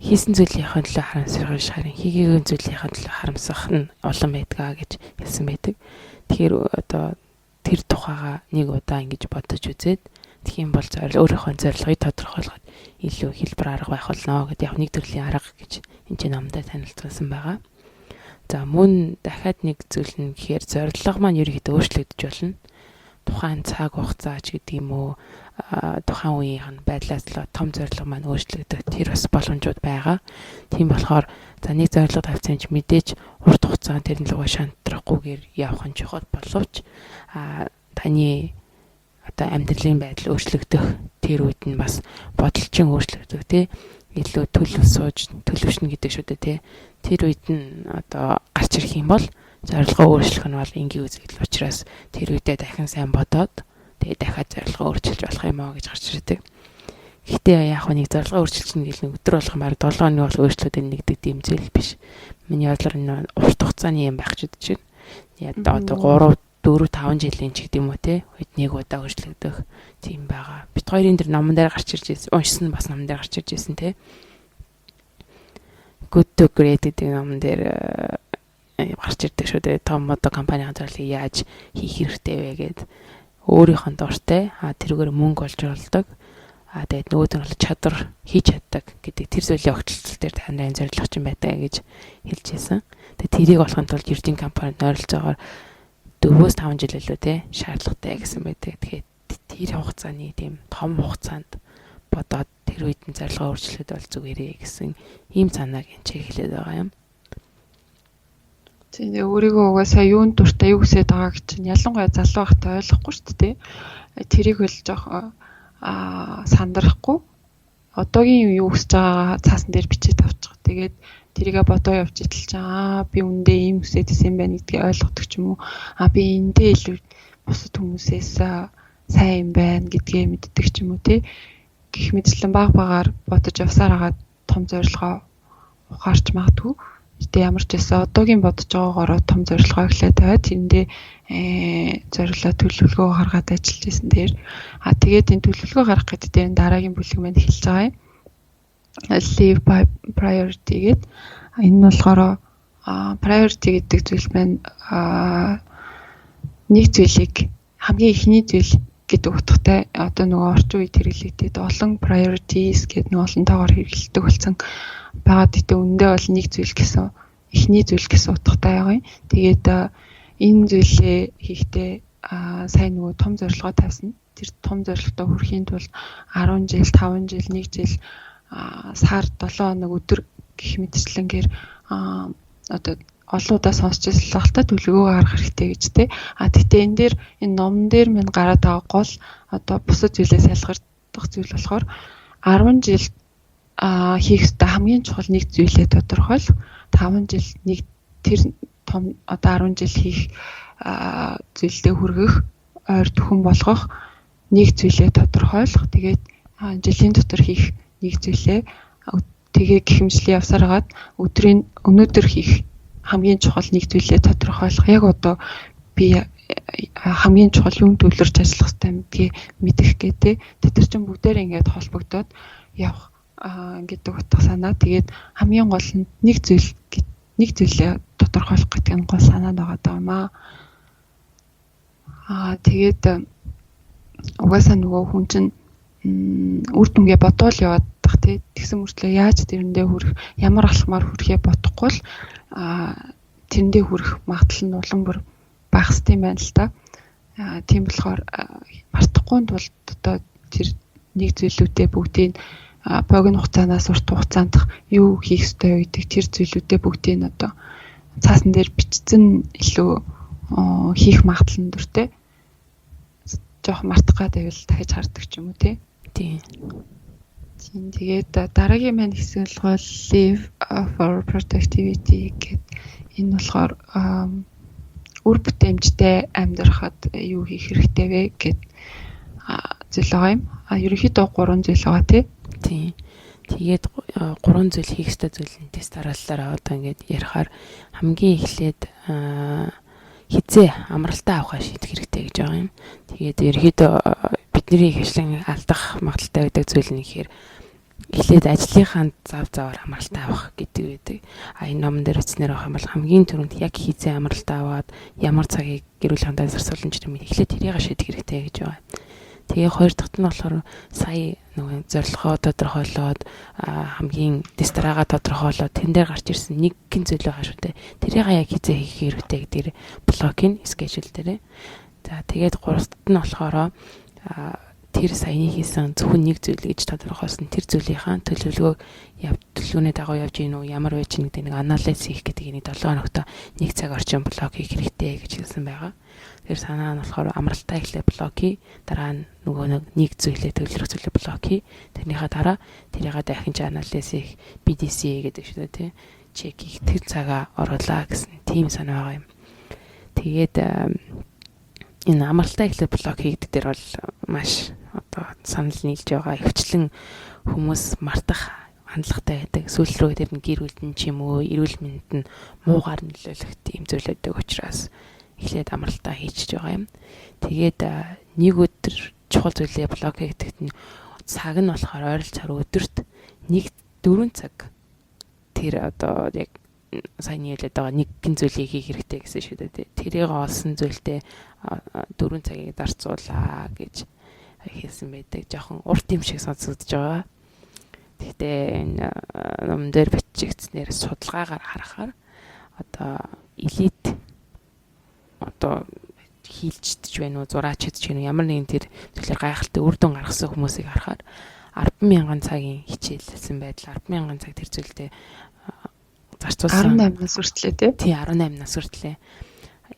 хийсэн зүйлийнхээ төлөө харамсах шарын хийгээгүй зүйлийнхээ төлөө харамсах нь улам байдгаа гэж хэлсэн байдаг. Тэгэхээр одоо тэр тухайга нэг удаа ингэж бодож үзээд тэгэх юм бол өөрийнхөө зорилгыг тодорхойлоход илүү хэлбэр арга байх болно гэдэг яг нэг төрлийн арга гэж энэ номдоо танилцуулсан байгаа. За мөн дахиад нэг зүйл нь гэхээр зорилго маань ерөөхдөө өөрчлөгдөж болно. Тухайн цаг хугацаач гэдэг юм уу тухайн үеийн байдлаас л том зорилго маань өөрчлөгдөх тэр бас боломжууд байгаа. Тийм болохоор за нэг зорилго тавьсан ч мэдээж урт хугацаанд тэр нь лугаа шантрахгүйгээр явах нь чухал боловч таны одоо амьдралын байдал өөрчлөгдөх тэр үед нь бас бодолчин өөрчлөгдөх тий илүү төлөвшнө гэдэг шүү дээ тий. Тэр үед нь одоо гарч ирэх юм бол зорилгоо өөрчлөх нь бол энгийн үзэгдэл учраас тэр үедээ дахин сайн бодоод тэгээ дахиад зорилгоо өөрчилж болох юм аа гэж гарч ирдэг. Гэхдээ яг нэг зорилгоо өөрчилчихнэ гэл нэг өдөр болгон баг 7 хоног бол өөрчлөлтөд нэгдэг юм зүйл биш. Миний бодлоор энэ урт хугацааны юм байх ч гэдэг чинь. Яг одоо 3-4-5 жилийн ч гэдэг юм уу те үед нэг удаа өөрчлөгдөх тийм байгаа. Бит хоёрын тэр номон дээр гарч ирж байсан. Уншсан бас номон дээр гарч ирж байсан те. Good to Great гэдэг номон дээр гарч ирдэг шүү дээ. Том одоо компанийн зорилгыг яаж хийх хэрэгтэй вэ гэд өөрийнхөө дуртай тэрүүгээр мөнгө олж болдог. Тэгээд нөгөөд нь бол чадвар хийж чаддаг гэдэг тэр зүйлийн огтлол дээр таны зорилго ч юм байдаг гэж хэлж байсан. Тэгээд тэрийг болохын тулд Virgin компанид ойролцоогоор 4-5 жил илүү те шаардлагатай гэсэн байдаг. Тэгэхээр тэр хугацааны тийм том хугацаанд бодоод тэр үед нь зорилгоо өөрчлөхөд бол зүгээрээ гэсэн ийм санааг энэ ч хэлээд байгаа юм. Тийм өөрийгөө угаасаа юунд дуртай юу хүсэж байгааг чинь ялангуяа залуу байхдаа ойлгохгүй шүү дээ. Тэрийг бол жоох сандрахгүй. Одоогийн юу хүсэж байгаа цаасан дээр бичиж тавьчих. Тэгээд тэрийгэ бодоо явж идэл чаа би үндэ ийм хүсэж исэн юм байна гэдгийг ойлгодог ч юм уу. Би эндээ илүү бусад хүмүүсээс сайн юм байна гэдгээ мэддэг ч юм уу тий. Гэх мэтчлэн багаар бодож явсаар хагаад том зорилгоо ухаарч магадгүй. Гэтэ ямар ч байсан одоогийн бодож байгаагаараа том зорилгоо эхлээд байгаа. Тэндээ зорилгоо төлөвлөгөө гаргаад ажиллаж исэн дээр тэгээд энэ төлөвлөгөө гаргах гэдэг дээр дараагийн бүлэг маань эхэлж байгаа юм. Live by priority гэдэг. Энэ нь болохоор priority гэдэг зүйл маань нэг зүйлийг хамгийн ихний зүйл гэдэг утгатай одоо нөгөө орчин үед хэрэглэгдээд олон priorities гэдэг нэг олонтойгоор хэрэглэдэг болсон байгаа. Тэгтээ үндэ бол нэг зүйл гэсэн ихний зүйл гэсэн утгатай байгаа юм. Тэгээд энэ зүйлээ хийхдээ сайн нөгөө том зорилгоо тавьсан. Тэр том зорилготой хүрэхийн тулд 10 жил, 5 жил, 1 жил сар 7 хоног өдөр гэх мэтчлэнгээр одоо олоудаа сонсч ирсэн л та төлөвлөгөө гаргах хэрэгтэй гэж тэ. Тэгтээ энэ дээр энэ номн дээр минь гараад байгаа гол одоо бусад зүйлээс ялгардах зүйл болохоор 10 жил хийх ёстой хамгийн чухал нэг зүйлээ тодорхойлох. 5 жил нэг тэр том одоо 10 жил хийх зүйлдээ хүргэх, ойр түхэн болгох нэг зүйлээ тодорхойлох. Тэгээд жилийн дотор хийх нэг зүйлээ тэгээ гихэмжлэн явсаар хагаад өнөөдөр хийх хамгийн чухал нэг зүйлээ тодорхойлох. Яг одоо би хамгийн чухал юм төвлөрч ажиллах хэрэгтэй мэдэх гэдэг. Тэр чинь бүгдээр ингээд холбогдоод явах гэдэг утга санаа. Тэгээд хамгийн гол нь нэг зүйлээ тодорхойлох гэдэг нь гол санаа байгаа юм аа. Тэгээд угаасаа нөгөө хүн чинь үр дүнгээ бодоол яваадах тий. Тэгсэн мөртлөө яаж тэрэндээ хүрэх, ямар алхмаар хүрэхээ бодохгүй л тэрэндээ хүрэх магадлал нь улам бүр багасд юм байна л та. Тийм болохоор мартахгүй тулд одоо тэр нэг зүйлүүдээ бүгдийг богино хугацаанаас урт хугацаанд юу хийх ёстой гэдэг тэр зүйлүүдээ бүгдийг одоо цаасан дээр бичсэн илүү хийх магадлал нь дүртэй. Жоох мартах гэдэг л дахиж хардаг ч юм уу тий. Тийм. Тэгээд дараагийн маань хэсэг болохоор live for productivity гэдэг энэ болохоор үр бүтээмжтэй амьдрахад юу хийх хэрэгтэй вэ гэд зүйл байгаа юм. Ерөнхийдөө 3 зүйл байгаа тий. Тийм. Тэгээд 3 зүйл хийх ёстой зүйл нь тест дараалалаараа одоо ингээд ярихаар хамгийн эхлээд хизээ амралтаа авахаа шийдэх хэрэгтэй гэж байгаа юм. Тэгээд ерөнхийдөө бидний хэвшлэн алдах магадaltaй байдаг зүйл нь ихээр эхлээд ажлынхаа заваар амралтаа авах гэдэг байдаг. Энэ номон дээр үзнээр авах юм бол хамгийн түрүүнд яг хизээ амралтаа аваад ямар цагийг гэр бүлийн хамтаа зарцуулна ч юм эхлээд тэрийг шийдэх хэрэгтэй гэж байгаа. Тэгээ хоёр дахьт нь болохоор сая нөгөө зорилгоо тодорхойлоод хамгийн дистраага тодорхойлоод тэн дээр гарч ирсэн нэг гин зүйл байгаа шүү дээ. Тэрийг яг хизээ хийх хэрэгтэй гэдэг блокийн schedule дээрээ. За тэгээд гуравт нь болохоор тэр саяны хийсэн зөвхөн нэг зүйл гэж тодорхойлсон тэр зүйлийнхаа төлөвлөгөөний дагуу явж гин үү ямар байж гин гэдэг нэг анализ хийх гэдэг нэг 7 хоногт нэг цаг орчим блок хийх хэрэгтэй гэж хэлсэн байгаа. Тэр санаа нь болохоор амралтаа эхлээ блок хий, дараа нь нөгөө нэг зүйлээ төлөвлөх зүйлээ блок хий. Тэрнийхээ дараа тэрийг дахин анализ хийх BDC гэдэг шүү дээ тий. Чек хийх тэр цагаа оруулаа гэсэн тийм санаа байгаа юм. Тэгээд энэ амралтаа эхлээ блок хийгдэх дээр бол маш одоо санал нийлж байгаа. Хвчлэн хүмүүс мартах хандлагатай байдаг. Сүүл рүү тэр нь гэр бүлд нь ч юм уу, эрүүл мэндэд нь муугаар нөлөөлөх тийм зүйлүүдтэй учраас эхлээд амралтаа хийчихэж байгаа юм. Тэгээд нэг өдөр чухал зүйлээ блок хийгдэхэд нь цаг нь болохоор ойролцоогоор өдөрт 4 цаг тэр одоо яг сайн нийлээд байгаа нэг гин зүйлийг хийх хэрэгтэй гэсэн шүү дээ. Тэрийг олсон зүйлдээ 4 цагийг зарцуулаа гэж хэлсэн байдаг. Жохон урт юм шиг сонсогдож байгаа. Гэхдээ энэ ном дээр бичигдснээр судалгаагаар харахаар одоо элит одоо хийлчдэж байна уу, зураач хийж байна уу, ямар нэгэн тэр зүйлээр гайхалтай үр дүн гаргасан хүмүүсийг харахаар 10,000 цагийн хичээлсэн байдал 10,000 цаг тэр зүйлдээ зарцуулсан 18-наас хүртлээ тий. 18-наас хүртлээ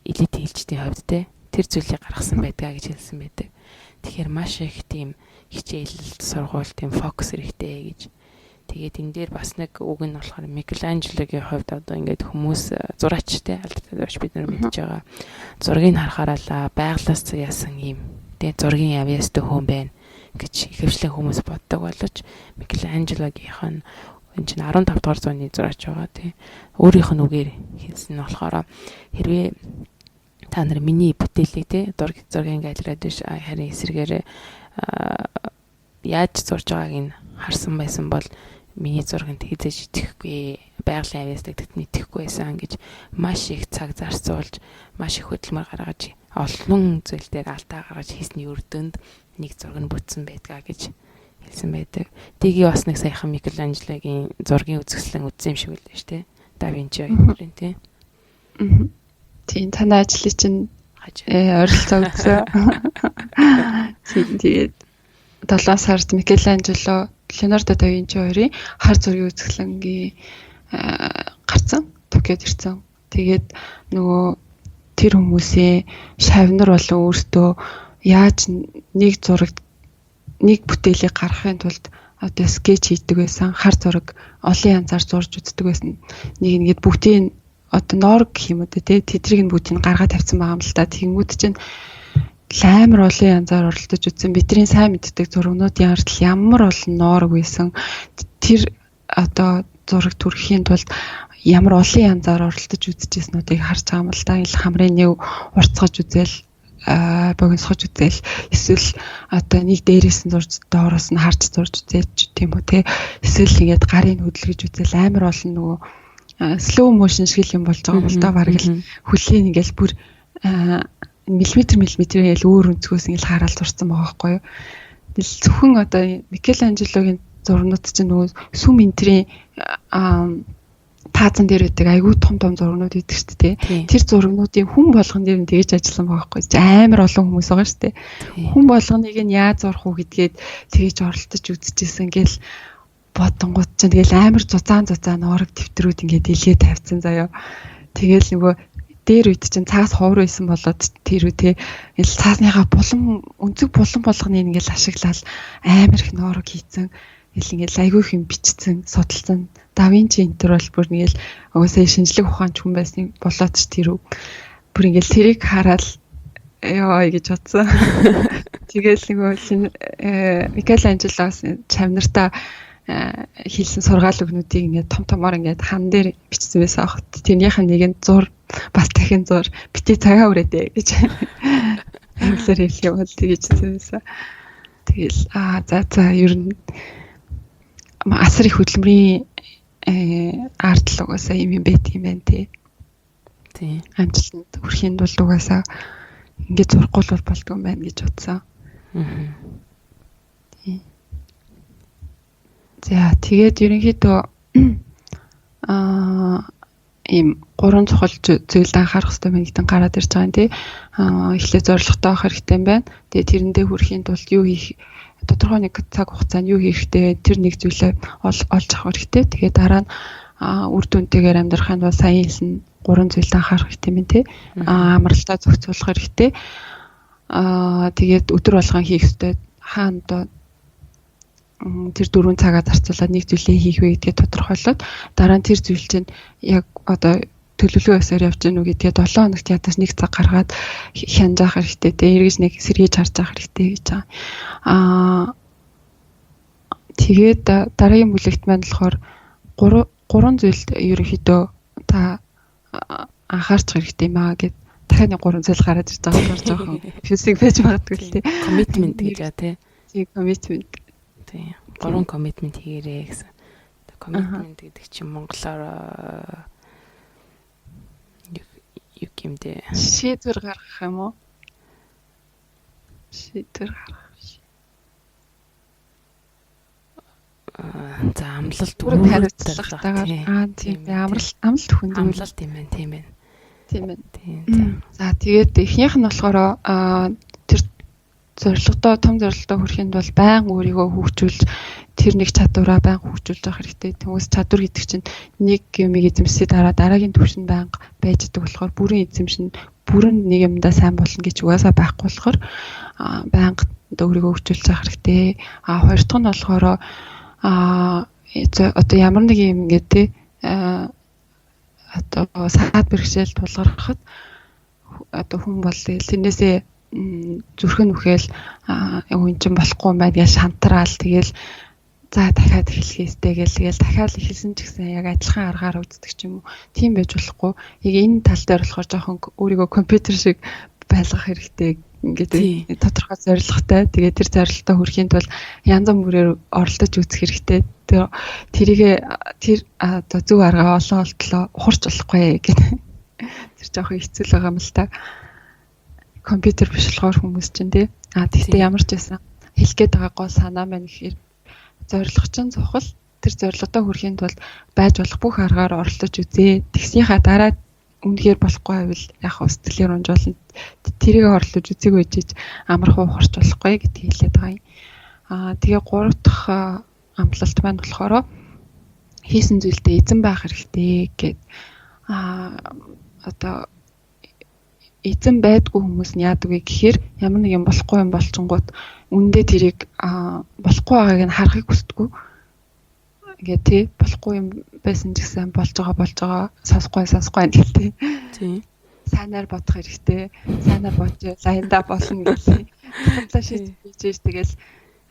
элит хийлчдийн хувьд тий тэр зүйлийг гаргасан байдгаа гэж хэлсэн байдаг. Тэгэхээр маш их тийм хичээлэлд сургууль тийм фокус хэрэгтэй гэж. Тэгээд энэ дээр бас нэг үг нь болохоор Микеланжелогийн хувьд одоо ингээд хүмүүс зураачтай алдартай зураач бид нар мэдж байгаа. Зургийг харахаараа байглаас яасан юм. Тэгээд зургийн авьяастай хүн байна гэж ихэвчлэн хүмүүс боддог боловч Микеланжелогийнх нь энэ чинь 15 дугаар зууны зураач байгаа тий. Өөрийнх нь үгээр хэлсэн нь болохоор хэрвээ та нар миний бүтээлийг тий зургийн галерейд биш харин эсрэгээр яаж зурж байгааг нь харсан байсан бол миний зурганд хизээж итгэхгүй байгалийн авьяастай гэдэгт итгэхгүй байсан гэж маш их цаг зарцуулж маш их хөдөлмөр гаргаж олон зүйл дээр алдаа гаргаж хийсний үр дүнд нэг зураг нь бүтсэн байдгаа гэж хэлсэн байдаг. Тийг бас нэг саяхан Микеланжелогийн зургийн үзэсгэлэн үзсэн юм шиг байлаа шүү дээ. Да Винчи хоёрын тий. Тийм танай ажлыг чинь ойролцоо үзсэн. Тэгээд 7 сард Микеланжело Леонардо да Винчи хоёрын хар зургийн үзэсгэлэнгийн гарцсан Токиод ирсэн. Тэгээд нөгөө тэр хүмүүсийн шавнар болон өөртөө яаж нэг зураг нэг бүтээлийг гаргахын тулд одоо скетч хийдэг байсан, хар зураг олон янзаар зурж үздэг байсан. Нэг ингээд бүгдийн одоо норг гэх юм уу те тэдрийг нь бүгдийг гаргаад тавьсан байгаа юм л та. Тэнгүүд чинь амар олон янзаар оролдож үзсэн. Бидний сайн мэддэг зургнуудын ардл ямар олон норг байсан. Тэр одоо зураг төрөхийн тулд ямар олон янзаар оролдож үзэжсэнүүдийг харж байгаа юм л та. Ил хамрын нэг уртцгаж үзэл богиносгож үзэл эсвэл одоо нэг дээрээс нь зурж доороос нь харж зурж үзээч тийм үү те. Эсвэл ингээд гарын хөдөлгөж үзэл амар олон нөгөө slow motion шиг юм болж байгаа юм л да. Бараг л хөлийн ингээл бүр миллиметр ял өөр өнцгөөс ингээл хараад зурсан байгаа байхгүй юу. Зөвхөн одоо Микеланжелогийн зурнууд чинь нөгөө сүм энтрийн таазан дээр байдаг айгүй том зургнууд идэг шүү дээ. Тэр зургнуудын хүн болгон дээр нь тэгж ажилласан байгаа байхгүй. Амар олон хүмүүс байгаа шүү дээ. Хүн болгоныг нь яаж зурх уу гэдгээд тэгж оролдож үзчихсэн гэл бодонгууд чинь тэгэл амар зузаан орог дэвтрүүд ингээд илгээ тавьсан заяа. Тэгэл нөгөө дээр үед чинь цаас ховор байсан болоод тэр үү те цаасныхаа өнцөг булан болгоныг ингээд ашиглаад амар их ноорог хийцэн ингээл айгүй их юм бичсэн, судалсан. Да Винчи энтер бол бүр ингээл угаасаа шинжлэх ухаанч хүн байсан болоод ч тэр бүр ингээл тэрийг хараад ёо гэж бодсон. Тэгэл нөгөө Микеланжелоос чамнартаа хийсэн сургаал өгнүүдийг ингээд томоор ингээд хан дээр бичсэн байсан аах. Тэрнийх нь нэг нь зур бас дахин зур бити цагаа өрөөдэй гэж англиар хэлэх бол тэгж хэлсэн. Тэгэл за ер нь асар их хөдөлмөрийн арт л угаасаа юм байт юм байна тий. Амжилтанд хүрэхэд бол угаасаа ингээд зурхгүй бол болдгоо юм байна гэж бодсон. Тий. За тэгээд ерөнхийдөө ийм гурван чухал зүйлд анхаарах хэрэгтэй байна гэдэг гараад ирж байгаа юм тий. Эхлээд зорилготой авах хэрэгтэй юм байна. Тэгээд тэрэндээ хүрэхэд бол юу хийх тодорхой нэг цаг хугацаанд юу хийх хэрэгтэй тэр нэг зүйлээ олж авах хэрэгтэй. Тэгээд дараа нь үр дүнтэйгээр амьдрахын тулд сайн хэлсэн гурван зүйлд анхаарах хэрэгтэй юм тий. Амралтаа зохицуулах хэрэгтэй. Тэгээд өдөр болгон хийх хэрэгтэй. Хаана одоо тэр 4 цагаа зарцуулаад нэг зүйлээ хийх вэ гэдгээ тодорхойлоод дараа нь тэр зүйл чинь яг одоо төлөвлөгөө өсөөр явж гэнэ үү гэдгээ 7 хоногт ядаж нэг цаг гаргаад хянаж авах хэрэгтэй те эргэж нэг сэргийж харж авах хэрэгтэй гэж байгаа. Тэгээд дараагийн бүлэгт маань болохоор гурван зүйлд ерөнхийдөө та анхаарч хэрэгтэй юм аа гэд дахиад нэг гурван зүйл гараад ирж байгаа болохоор жоохон физик байж магадгүй л те. Commitment гэж аа те. Тийм commitment. Тийм. Гурван commitment хийгээрэй гэсэн. Commitment гэдэг чинь монголоор юу гэмдэ шийдвэр гаргах юм уу? Шийдвэр гаргах. За амлалт түрүү хариуцлагатайгаар тийм амлалт хүнд амлалт юм байна тийм байна. Тийм байна. За тэгээд эхнийх нь болохоор тэр зорилготой том зорилготой хүрэхэд бол байн өөрийгөө хөгжүүлж тэр нэг чадвараа байн хөгжүүлж авах хэрэгтэй. Тэгвэл чадвар гэдэг чинь нэг юмыг эзэмсээ дараагийн түвшинд байнга байж идэг болохоор бүрэн эзэмшин бүрэн нэг юмдаа сайн болно гэж угаасаа байхгүй болохоор байнга өөрийгөө хөгжүүлж авах хэрэгтэй. Хоёр дахь нь болохоор одоо ямар нэг юм ингээд тий одоо саад бэрхшээл тулгархад одоо хүн бол тэрнээсээ зүрхэн үхэл энэ чинь болохгүй юм байна гэж шантраал тэгэл за дахиад эхлэхээстэй тэгэл дахиад эхэлсэн ч гэсэн яг адилхан аргаар үздэг ч юм уу тийм байж болохгүй яг энэ тал дээр болохоор жоохон өөрийгөө компьютер шиг байлгах хэрэгтэй ингээд тодорхой зорилготой тэгээд тэр зорилготой хүрэхэд бол янз бүрээр оролдож үзэх хэрэгтэй тэрийг тэр одоо зөв аргаа олон олтлоо ухарч болохгүй гэдэг тэр жоохон хэцүү байгаа юм л та компьютер биш болохоор хүмүүс чинь тий. Тэгтээ ямар ч байсан хэлэх гээд байгаа гол санаа маань гэхээр зорилго чинь цохол тэр зорилготой хүрэхэд бол байж болох бүх аргаар оролдож үзээ. Тэгсийнхаа дараа үнэхээр болохгүй байвал яг сэтгэлээр унжуулна. Тэрийг оролдож үзээгүй жиж амархан ухарч болохгүй гэдгийг хэлээд байгаа юм. Тэгээ гурав дахь амлалт маань болохоор хийсэн зүйлдээ эзэн байх хэрэгтэй гэд одоо эзэн байдгүй хүмүүс нь яадаг вэ гэхээр ямар нэг юм болохгүй юм болчингууд үндэ тэрийг болохгүй байгааг нь харахыг хүсдэггүй. Ингээ тий болохгүй юм байсан ч гэсэн болж байгаа сонсохгүй гэдэг тий. Сайнаар бодох хэрэгтэй. Сайнаар бодож лайнда болно гэсэн. Худлаа шийдэж тэгэл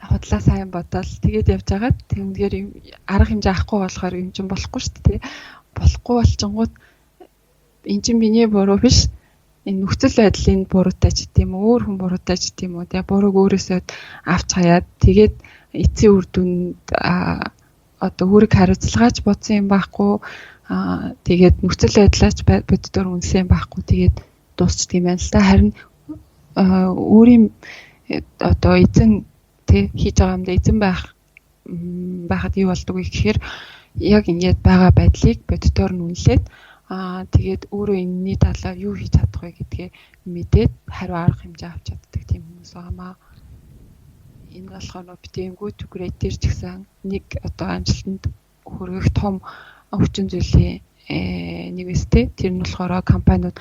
худлаа сайн бодоод тэгээд явж байгаа. Тэгмгээр юм арга хэмжээ авахгүй болохоор юм чинь болохгүй шүү дээ тий. Болохгүй болчингууд эн чинь миний буруу биш. Энэ нөхцөл байдлын буруутай ч гэдэм үү өөр хүн буруутай ч гэдэм үү тэгээ бурууг өөрөөсөө авч хаяад тэгээд эцсийн үр дүнд одоо үүрэг хариуцлагаач бодсон юм байхгүй тэгээд нөхцөл байдлаач боддоор үнсэн юм байхгүй тэгээд дуусчдаг юм байна л да харин өөрийн одоо эзэн тий хийж байгаа юмдаа эзэн байхад юу болдог вэ гэхээр яг ингээд байгаа байдлыг бодитоор нь үнэлээд тэгээд өөрөө энэний талаар юу хийж чадах вэ гэдгээ мэдээд хариу арга хэмжээ авч чаддаг тийм хүмүүс байгаамаа. Энэ болохоор битэн good to great дээр ч гэсэн нэг одоо амжилтанд хүргэх том хүчин зүйлийн нэг үстэй. Тэр нь болохоор компаниуд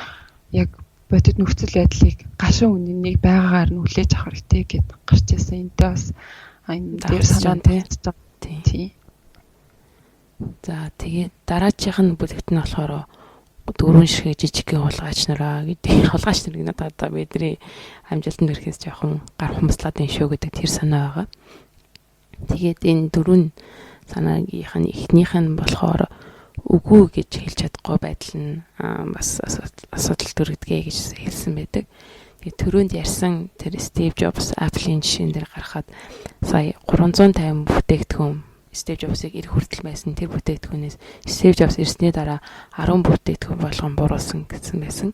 яг бодит нөхцөл байдлыг гашуун үнэнийг байгаагаар нь хүлээж авах хэрэгтэй гэд гарч ирсэн. Энтэй бас энэ дээр санаа тийм. За тэгээд дараачих нь бүлэгт нь болохоор дөрвөн ширхэг жижигхэн хулгайч нараа гэдэг. Хулгайч нар гэдэг одоо бидний амжилтанд хүрэхээс жоохон гар хумслаад энэ шүү гэдэг тэр санаа байгаа. Тэгээд энэ дөрвөн санаагийнх нь эхнийх нь болохоор үгүй гэж хэлж чадахгүй байдал нь бас асуудал төрөгдгээ гэж хэлсэн байдаг. Тэгээд түрүүнд ярьсан тэр Steve Jobs Apple-ийн жишээн дээр гарахад сая 350 бүтээгдэхүүн Steve Jobs-ыг ирэх хүртэл байсан тэр бүтээгдэхүүнээс Steve Jobs ирсний дараа 10 бүтээгдэхүүн болгон буруулсан гэсэн байсан.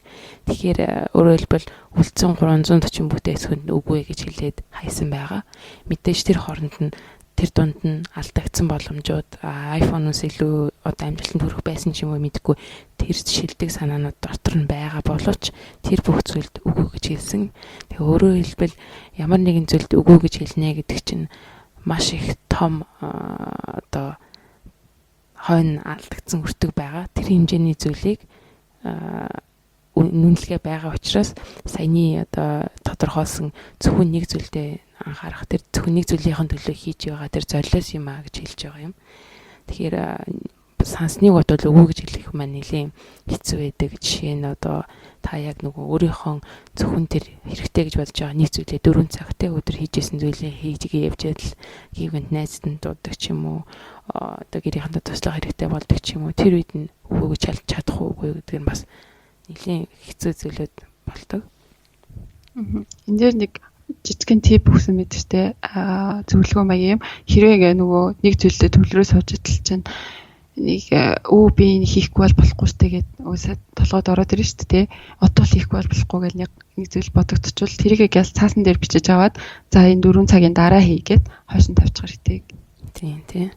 Тэгэхээр өөрөөр хэлбэл үлдсэн 340 бүтээгдэхүүнд үгүй гэж хэлээд хайсан байгаа. Мэдээж тэр хооронд нь тэр дунд нь алдагдсан боломжууд iPhone-оос илүү одоо амжилтанд хүрэх байсан ч юм уу мэдэхгүй тэр шилдэг санаанууд дотор нь байгаа боловч тэр бүх зүйлд үгүй гэж хэлсэн. Тэгээ өөрөөр хэлбэл ямар нэгэн зүйлд үгүй гэж хэлнэ гэдэг чинь маш их том одоо хойно алдагдсан өртөг байгаа. Тэр хэмжээний зүйлийг үнэлгээ байгаа учраас саяны одоо тодорхойлсон зөвхөн нэг зүйлдээ анхаарах тэр зөвхөн нэг зүйлийн төлөө хийж байгаа тэр золиос юм а гэж хэлж байгаа юм. Тэгэхээр сансныг бодвол үгүй гэж хэлэх маань нэлийн хэцүү байдаг. Жишээ нь одоо та яг нөгөө өөрийнхөө зөвхөн тэр хэрэгтэй гэж бодож байгаа нэг зүйлээ 4 цагтай өдөр хийжсэн зүйлээ хийжгээ явж ядал гівэнд найзтанд дууддаг ч юм уу одоо гэрийнхэнтэй туслах хэрэгтэй болдог ч юм уу тэр үед нь үгүй гэж чадах уугүй гэдэг нь бас нэлийн хэцүү зүйлүүд болдог. Энд дээр нэг жижигхэн тип өгсөн мэт штэ зөвлөгөө маяг юм. Хэрвээ нөгөө нэг зүйлдээ төлрөө сууж идэл чинь нэг би энэ хийхгүй бол болохгүй штэ гэд уусаа толгойд ороод ирнэ штэ тий. Одоо л хийхгүй бол болохгүй гэж нэг зүйл бодогдчихвол тэрийгээ газ цаасан дээр бичиж аваад за энэ 4 цагийн дараа хийгээд хойш нь тавьчих хэрэгтэй. Тийм тий.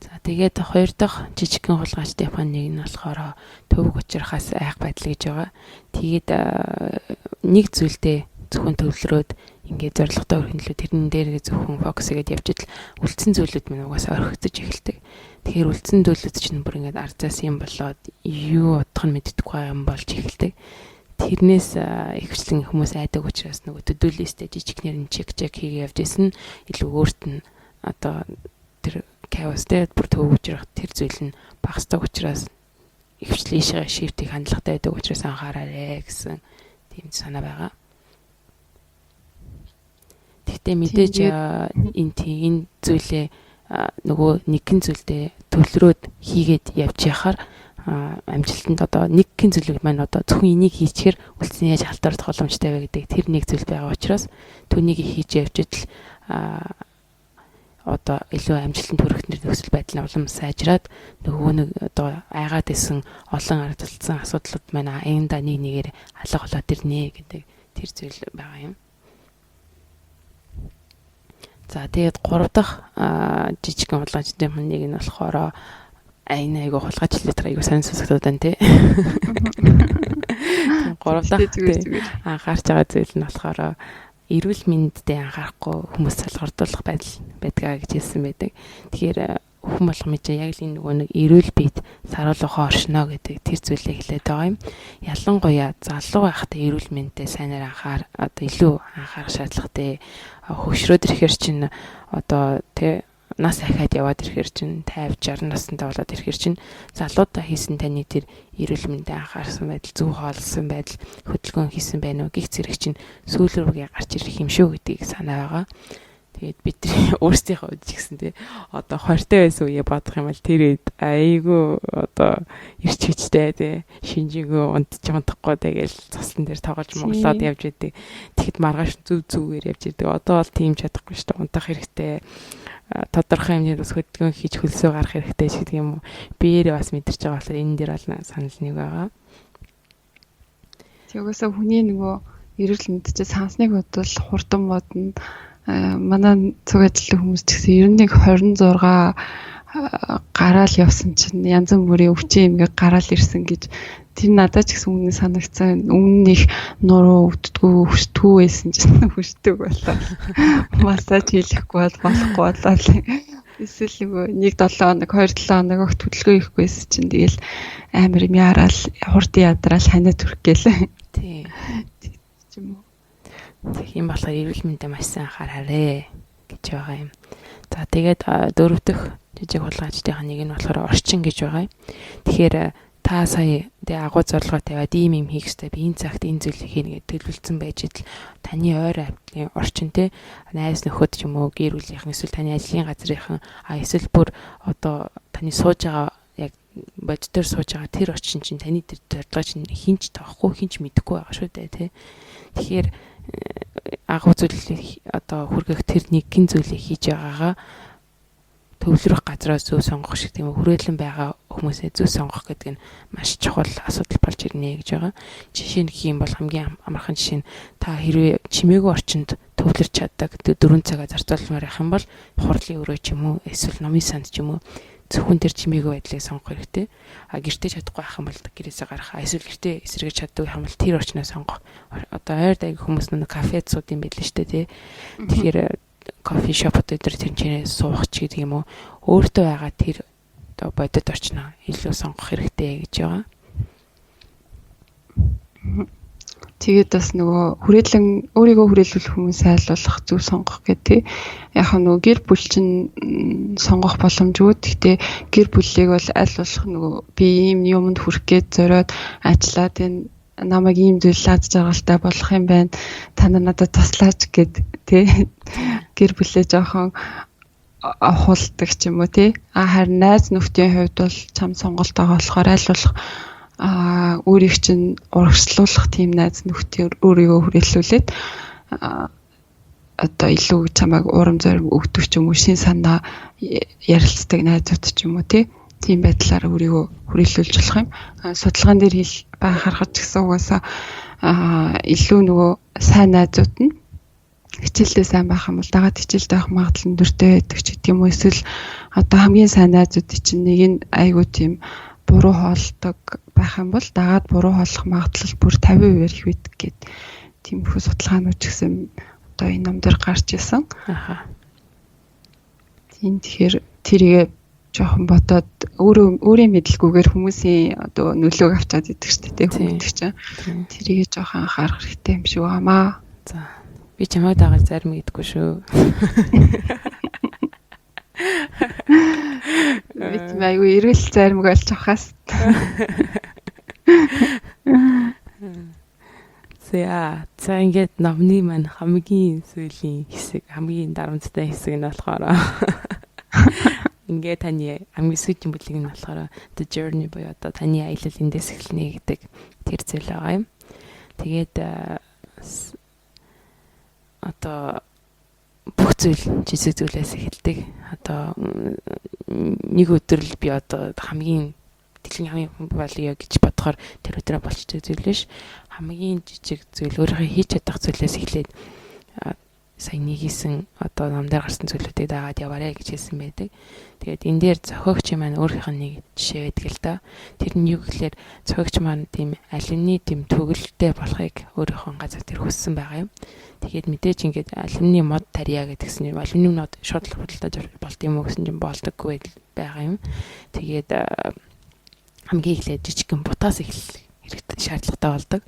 За тэгээд хоёр дахь жижигхэн хулгайчдын нэг нь болохоор төвөг учрахаас айх байдал гэж байгаа. Тэгээд нэг зүйлдээ зөвхөн төвлөрөөд ингээд зорилготой өрхөнлөө тэрэн дээр зөвхөн фокус хийгээд явж идэл үлдсэн зүйлүүд минь угаасаа орхигдож эхэлдэг. Тэгэхээр үлдсэн зүйлүүд чинь бүр ингээд ардаас юм болоод юу утгах нь мэддэггүй юм болж эхэлдэг. Тэрнээс ихвчлэн хүмүүс айдаг учраас нөгөө төдөлөөстэй жижигнэр нь чек хийгээ явж исэн илүү өөрт нь одоо тэр chaos-тэй бүр төвөж тэр зүйл нь багасдаг учраас ихвчлэн шифтийг хандлагатай байдаг учраас анхаараарэ гэсэн тийм санаа байгаа. Гэхдээ мэдээж энэ зүйлээ нөгөө нэгэн зүйлдээ төвлөрөөд хийгээд явж яхаар амжилтанд одоо нэгэн зүйлийг маань одоо зөвхөн энийг хийчихэр үлдсэн яаж халтардах боломжтой вэ гэдэг тэр нэг зүйл байгаа учраас түүнийг хийж явж идэл одоо илүү амжилтанд хүрэх нөхцөл байдал нь улам сайжраад нөгөө нэг одоо айгаад исэн олон ардталцсан асуудлууд маань аяндаа нэгээр алга болоод ирнэ гэдэг тэр зүйл байгаа юм. За тэгээд 3 дахь жижигхэн хулгайчдын нэг нь болохоор энэ айгу хулгайч хэлээр айгу сайн сонсогдоод байна тий. 3 дахь анхаарч байгаа зүйл нь болохоор эрүүл мэндэд анхаарахгүй хүмүүс салгардуулах байдал байдгаа гэж хэлсэн байдаг. Тэгэхээр хүн болгон мэдээ яг л энэ нөгөө нэг эрүүл биед саруулгахаа оршино гэдэг тэр зүйлээ хэлээд байгаа юм. Ялангуяа залуу байхдаа эрүүл мэндэд сайнаар одоо илүү анхаарах шаардлагатай. Хөгшрөөд ирэхэр чинь одоо тэ нас ахаад яваад ирэхэр чинь 50 60 наснда болоод ирэхэр чинь залуудаа хийсэн таны тэр эрүүл мэндэд анхаарсан байдал, зөв хооллсон байдал, хөдөлгөөн хийсэн байна уу гих зэрэг чинь сүүл рүүгээ гарч ирэх юм шүү гэдгийг санаа байгаа. Тэгээд бидний өөрсдийнхөө үед ч гэсэн тий одоо хортой байсан үе бодох юм бол тэр үед айгүй одоо ирч хүчтэй тий шинжээгөө унтахгүй тэгэл цуслан дээр тоглож монголоод явж идэг. Тэгэхэд маргааш зүгээр явж идэг. Одоо бол тийм чадахгүй шүү дээ. Унтах хэрэгтэй. Тодорхой хэмжээнд бас хөдөлгөөн хийж хөлсөө гарах хэрэгтэй ч гэдэг юм уу. Биеэрээ бас мэдэрч байгаа болохоор энэ дээр бол санал нэг байгаа. Тэгээс хүний нөгөө эрүүл мэнд чинь сансныг бодвол хурдан модно манай цуг ажиллах хүмүүс ч гэсэн ер нь нэг 26 гараал явсан чинь янз бүрийн өвчин эмгээ гараал ирсэн гэж тэр надад ч гэсэн өмнө санагцсан. Өмнө их нуруу өвддгүү хөшдгүү байсан чинь хөшдөг болоо. Массаж хийхгүй болохгүй болоо. Эсвэл нөгөө нэг 7 хоног 2-7 хоног огт хөдөлгөөн хийхгүйсэн чинь тэгэл амар юм яраал хурдан ядраал ханаа түрх гэлээ. Тий. Тийм үү. Тэг юм болохоор эрүүл мэндэ маш сайн анхаараарэ гэж байгаа юм. За тэгээд дөрөв дэх жижиг хулгайчдын нэг нь болохоор орчин гэж байгаа юм. Тэгэхээр та сая тэг агуу зорилгоо тавиад ийм хийх хэрэгтэй. Би энэ цагт энэ зүйлийг хийнэ гэж төлөвлөсөн байж идэл таны ойр авдлын орчин те найз нөхөд ч юм уу гэр бүлийнхэн эсвэл таны ажлын газрынхан эсвэл бүр одоо таны сууж байгаа яг бодитоор сууж байгаа тэр орчин чинь таны тэр зорилгоо чинь хинч тоохгүй хинч мэдэхгүй байгаа шүү дээ те. Тэгэхээр агуу зүйлийг одоо хүргэх тэр нэгэн зүйлийг хийж байгаагаа төвлөрөх газраас зөв сонгох шиг тийм хүрээлэн байгаа хүмүүсээ зөв сонгох гэдэг нь маш чухал асуудал болж ирнэ гэж байгаа. Жишээ нь гэх юм бол хамгийн амархан жишээ нь та хэрвээ чимээгүй орчинд төвлөрч чаддаг 4 цагаа зарцуулмаар байх юм бол хурлын өрөө ч юм уу эсвэл номын санд ч юм уу зөвхөн тэр чимээгүй байдлыг сонгох хэрэгтэй. Гэртээ чадахгүй байх юм бол гэрээсээ гарах. Эсвэл гэртээ эсрэгэж чаддаг юм бол тэр орчноо сонгох. Одоо ойр дайг хүмүүс нэг кафед сууд юм байл л шүү дээ тий. Тэгэхээр кофе шопод өдр тэр чинээ суух ч гэдэг юм уу өөртөө байгаа тэр одоо бодит орчноо илүү сонгох хэрэгтэй гэж байгаа. Тэгээд бас нөгөө хүрээлэн өөрийгөө хүрээлүүлэх хүмүүсээ айлуулах зөв сонгох гэдэг. Яг нөгөө гэр бүл чинь сонгох боломжгүй. Гэхдээ гэр бүлийг бол айлуулах нөгөө би ийм юмд хүрэх гээд зориод ажиллаад энэ намайг ийм зүйл лаад жаргалтай болох юм байна. Та надад туслаач гэд тий гэр бүлээ жоохон авахулдаг ч юм уу тий. Харин найз нөхдийн хувьд бол чам сонголтойгоо болохоор айлуулах өөрийг чинь урагшлуулах тийм найз нөхдийн өөрийгөө хүрээлүүлээд одоо илүү чамайг урам зориг өгдөг ч юм уу шин санаа ярилцдаг найзууд ч юм уу тийм байдлаар өөрийгөө хүрээлүүлж болох юм. Судалгаан дээр харахад ч гэсэн угаасаа илүү нөгөө сайн найзууд нь хичээлдээ сайн байх юм бол дагаад хичээлдээ авах магадлал нь өндөртэй байдаг ч гэдэг юм уу. Эсвэл одоо хамгийн сайн найзуудын чинь нэг нь айгуу тийм буруу хоолдог байх юм бол дагаад буруу хооллох магадлал бүр 50% их байдаг гэд тиймэрхүү судалгаанууд ч гэсэн одоо энэ ном дээр гарч ирсэн. Тийм тэгэхээр тэрийг жоохон бодоод өөрийн мэдлгүйгээр хүмүүсийн одоо нөлөөг авчаад идэг шүү дээ хүмүүс чинь. Тэрийг жоохон анхаарах хэрэгтэй юм шиг байгаамаа. За би чамайг дагаад зарим гэдэггүй шүү. Бид майгүй эргэл зарим болж авахаас. За ингээд номны маань хамгийн сүүлийн хэсэг, хамгийн дарамттай хэсэг нь болохоор ингээд таны хамгийн сүүлийн бүлэг нь болохоор The Journey буюу одоо таны аялал эндээс эхэлнэ гэдэг тэр зүйл байгаа юм. Тэгээд одоо бүх зүйл жижиг зүйлээс эхэлдэг. Одоо нэг өдөр л би одоо хамгийн дэлхийн хамгийн болио гэж бодохоор тэр өдрөө болчихдог зүйл биш. Хамгийн жижиг зүйл өөрийнхөө хийж чадах зүйлээс эхлээд сайн нэг хийсэн одоо намдаар гарсан зүйлүүдийг дагаад яваарэ гэж хэлсэн байдаг. Тэгээд энэ дээр зохиогч маань өөрийнх нь нэг жишээ байдаг л да. Тэр нь юу гэхээр зохиогч маань тийм алимны тийм төгөлтэй болохыг өөрийнхөө газар тэр хүссэн байгаа юм. Тэгээд мэдээж ингээд алимны мод тарья гэдгсэн юм. Алимны мод шууд худалдаж болд юм уу гэсэн чинь болдоггүй байгаа юм. Тэгээд хамгийн эхлээд жижигхэн бутаас эхлэх хэрэгтэй шаардлагатай болдог.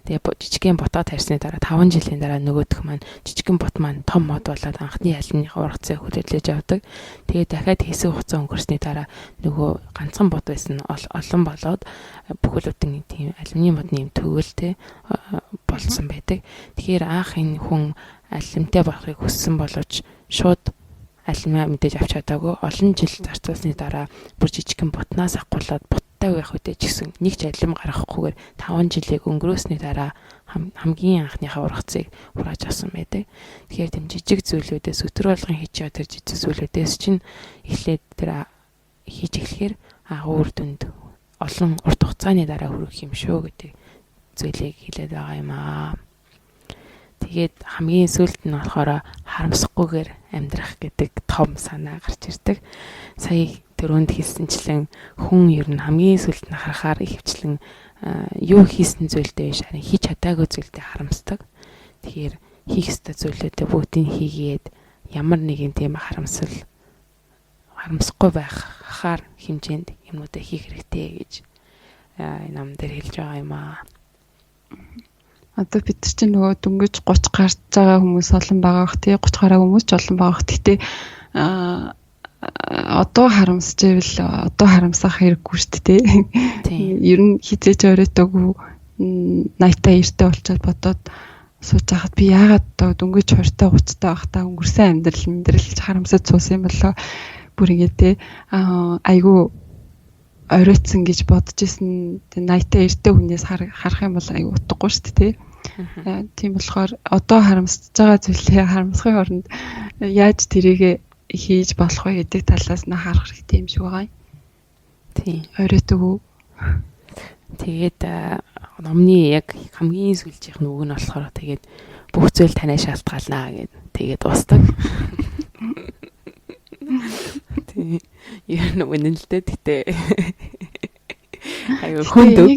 Тэгээ жижигхэн бутаа тарьсны дараа 5 жилийн дараа нөгөөх маань жижигхэн бут маань том мод болоод анхны алимны ургацыг хөдөлж авдаг. Тэгээ дахиад хэсэг хугацаа өнгөрсний дараа нөгөө ганцхан бут байсан олон болоод бүхэлдэн тийм алимны модны юм төгөлтэй болсон байдаг. Тэгэхээр анх энэ хүн алимтай болохыг хүссэн боловч шууд алимаа мэдээж авч чадаагүй. Олон жил зарцуулсны дараа бүр жижигхэн бутнаас ахгуулаад байх үедээ ч гэсэн нэг ч алим гаргахгүйгээр 5 жилийг өнгөрөөсний дараа хамгийн анхныхаа ургацыг хурааж авсан байдаг. Тэгэхээр тийм жижиг зүйлүүдээс өтөр болгон хийж байгаа тэр жижиг зүйлүүдээс чинь эхлээд тэр хийж эхлэхээр үр дүнд олон урт хугацааны дараа хүрэх юм шүү гэдэг зүйлийг хэлээд байгаа юм аа. Тэгээд хамгийн сүүлд нь болохоор харамсахгүйгээр амьдрах гэдэг том санаа гарч ирдэг. Сая түрүүнд хэлсэнчлэн хүн ер нь хамгийн сүүлд нь харахаар ихэвчлэн юу хийсэн зүйлдээ биш харин хийж чадаагүй зүйлдээ харамсдаг. Тэгэхээр хийх ёстой зүйлүүдээ бүгдийг хийгээд ямар нэгэн тийм харамсахгүй байхаар хэмжээнд юмнуудаа хийх хэрэгтэй гэж нам дээр хэлж байгаа юм аа. Одоо бид нар чинь нөгөө дөнгөж 30 гарч байгаа хүмүүс олон байгаа бох тий 30 гараа хүмүүс ч олон байгаа бох. Гэтэ одоо харамсаж ивэл одоо харамсах хэрэггүй шүү дээ тий. Ер нь хизээж оройтойгоо найтаа эртээ болчиход бодоод сууж хахад би яагаад одоо дөнгөж 20 та 30 та байхдаа өнгөрсөн амьдралж харамсаж суусан юм болоо бүр ингэ тий айгу оройтсан гэж бодож исэн найтаа эртээ хүнээс харах юм бол айгу утгагүй шүү дээ тий. Тийм болохоор одоо харамсаж байгаа зүйлээ харамсахын оронд яаж тэрийг хийж болох вэ гэдэг талаас нь харах хэрэгтэй юм шиг байгаа юм. Тийм. Оройтойгоо. Тэгээд номны яг хамгийн сүүлжийнх нь үг нь болохоор тэгээд бүх зүйл танаас шалтгаалнаа гэд тэгээд дуустдаг. Тийм. Ер нь үнэн л дээ гэтээ. Аюу хүндөг.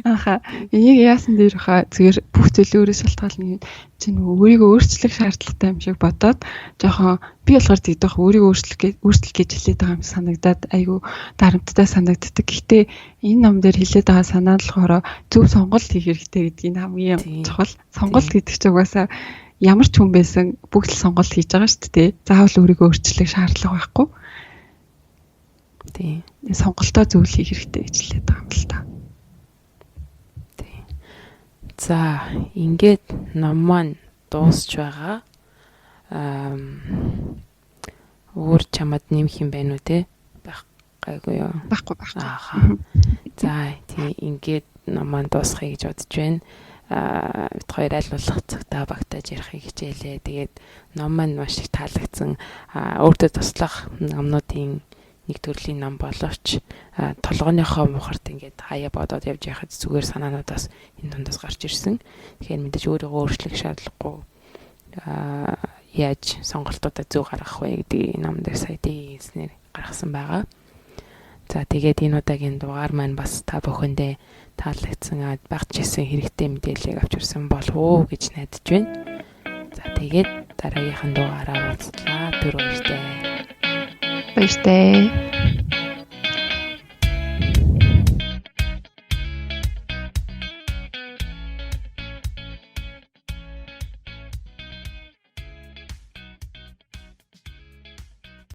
Аха. Энийг яасан дээр хаа зүгээр бүх зүйл өөрөө шалтгаална юм. Чи нөгөө өөрийгөө өөрчлөх шаардлагатай юм шиг бодоод жоохон би болохоор тэгдэх өөрийгөө өөрчлөх гэж хэлээд байгаа юм санагдаад аюу дарамттай санагддаг. Гэхдээ энэ ном дээр хэлээд байгаа санаа нь болохоор зөв сонголт хийх хэрэгтэй гэдгийг хамгийн чухал. Сонголт гэдэг чинь угаасаа ямар ч хүн байсан бүгд л сонголт хийж байгаа шүү дээ. Заавал өөрийгөө өөрчлөх шаардлага байхгүй. Тийм. Сонголтоо зөвлөх хэрэгтэй гэж хэлээд байгаа юм л та. Тийм. За, ингээд ном маань дуусч байгаа. Өөр чамд нэмэх юм байна уу те? Байхгүй юу? Байхгүй. Ааха. За, тийм ингээд ном маань дуусхыг гэж бодож байна. Бид хоёр аль болох цагтаа багтааж ярихыг хичээлээ. Тэгээд ном маань маш их таалагдсан. Өөртөө туслах номнуудын нэг төрлийн ном боловч толгойнхоо мухарт ингээд хаяа бодоод явж байхад зүгээр санаануудаас энэ дундаас гарч ирсэн. Тэгэхээр мэдээж өөрийгөө өөрчлөх шаардлагагүй яаж сонголтуудаа зөв гаргах вэ гэдэг ном дээр сая хэлснээр гаргасан байгаа. За тэгээд энэ удаагийн дугаар маань бас та бүхэндээ таалагдсан багчсан хэрэгтэй мэдээллийг авч ирсэн болов уу гэж найдаж байна. За тэгээд дараагийнхын дугаараар уулзлаа. Түр баяртай. Баяртай.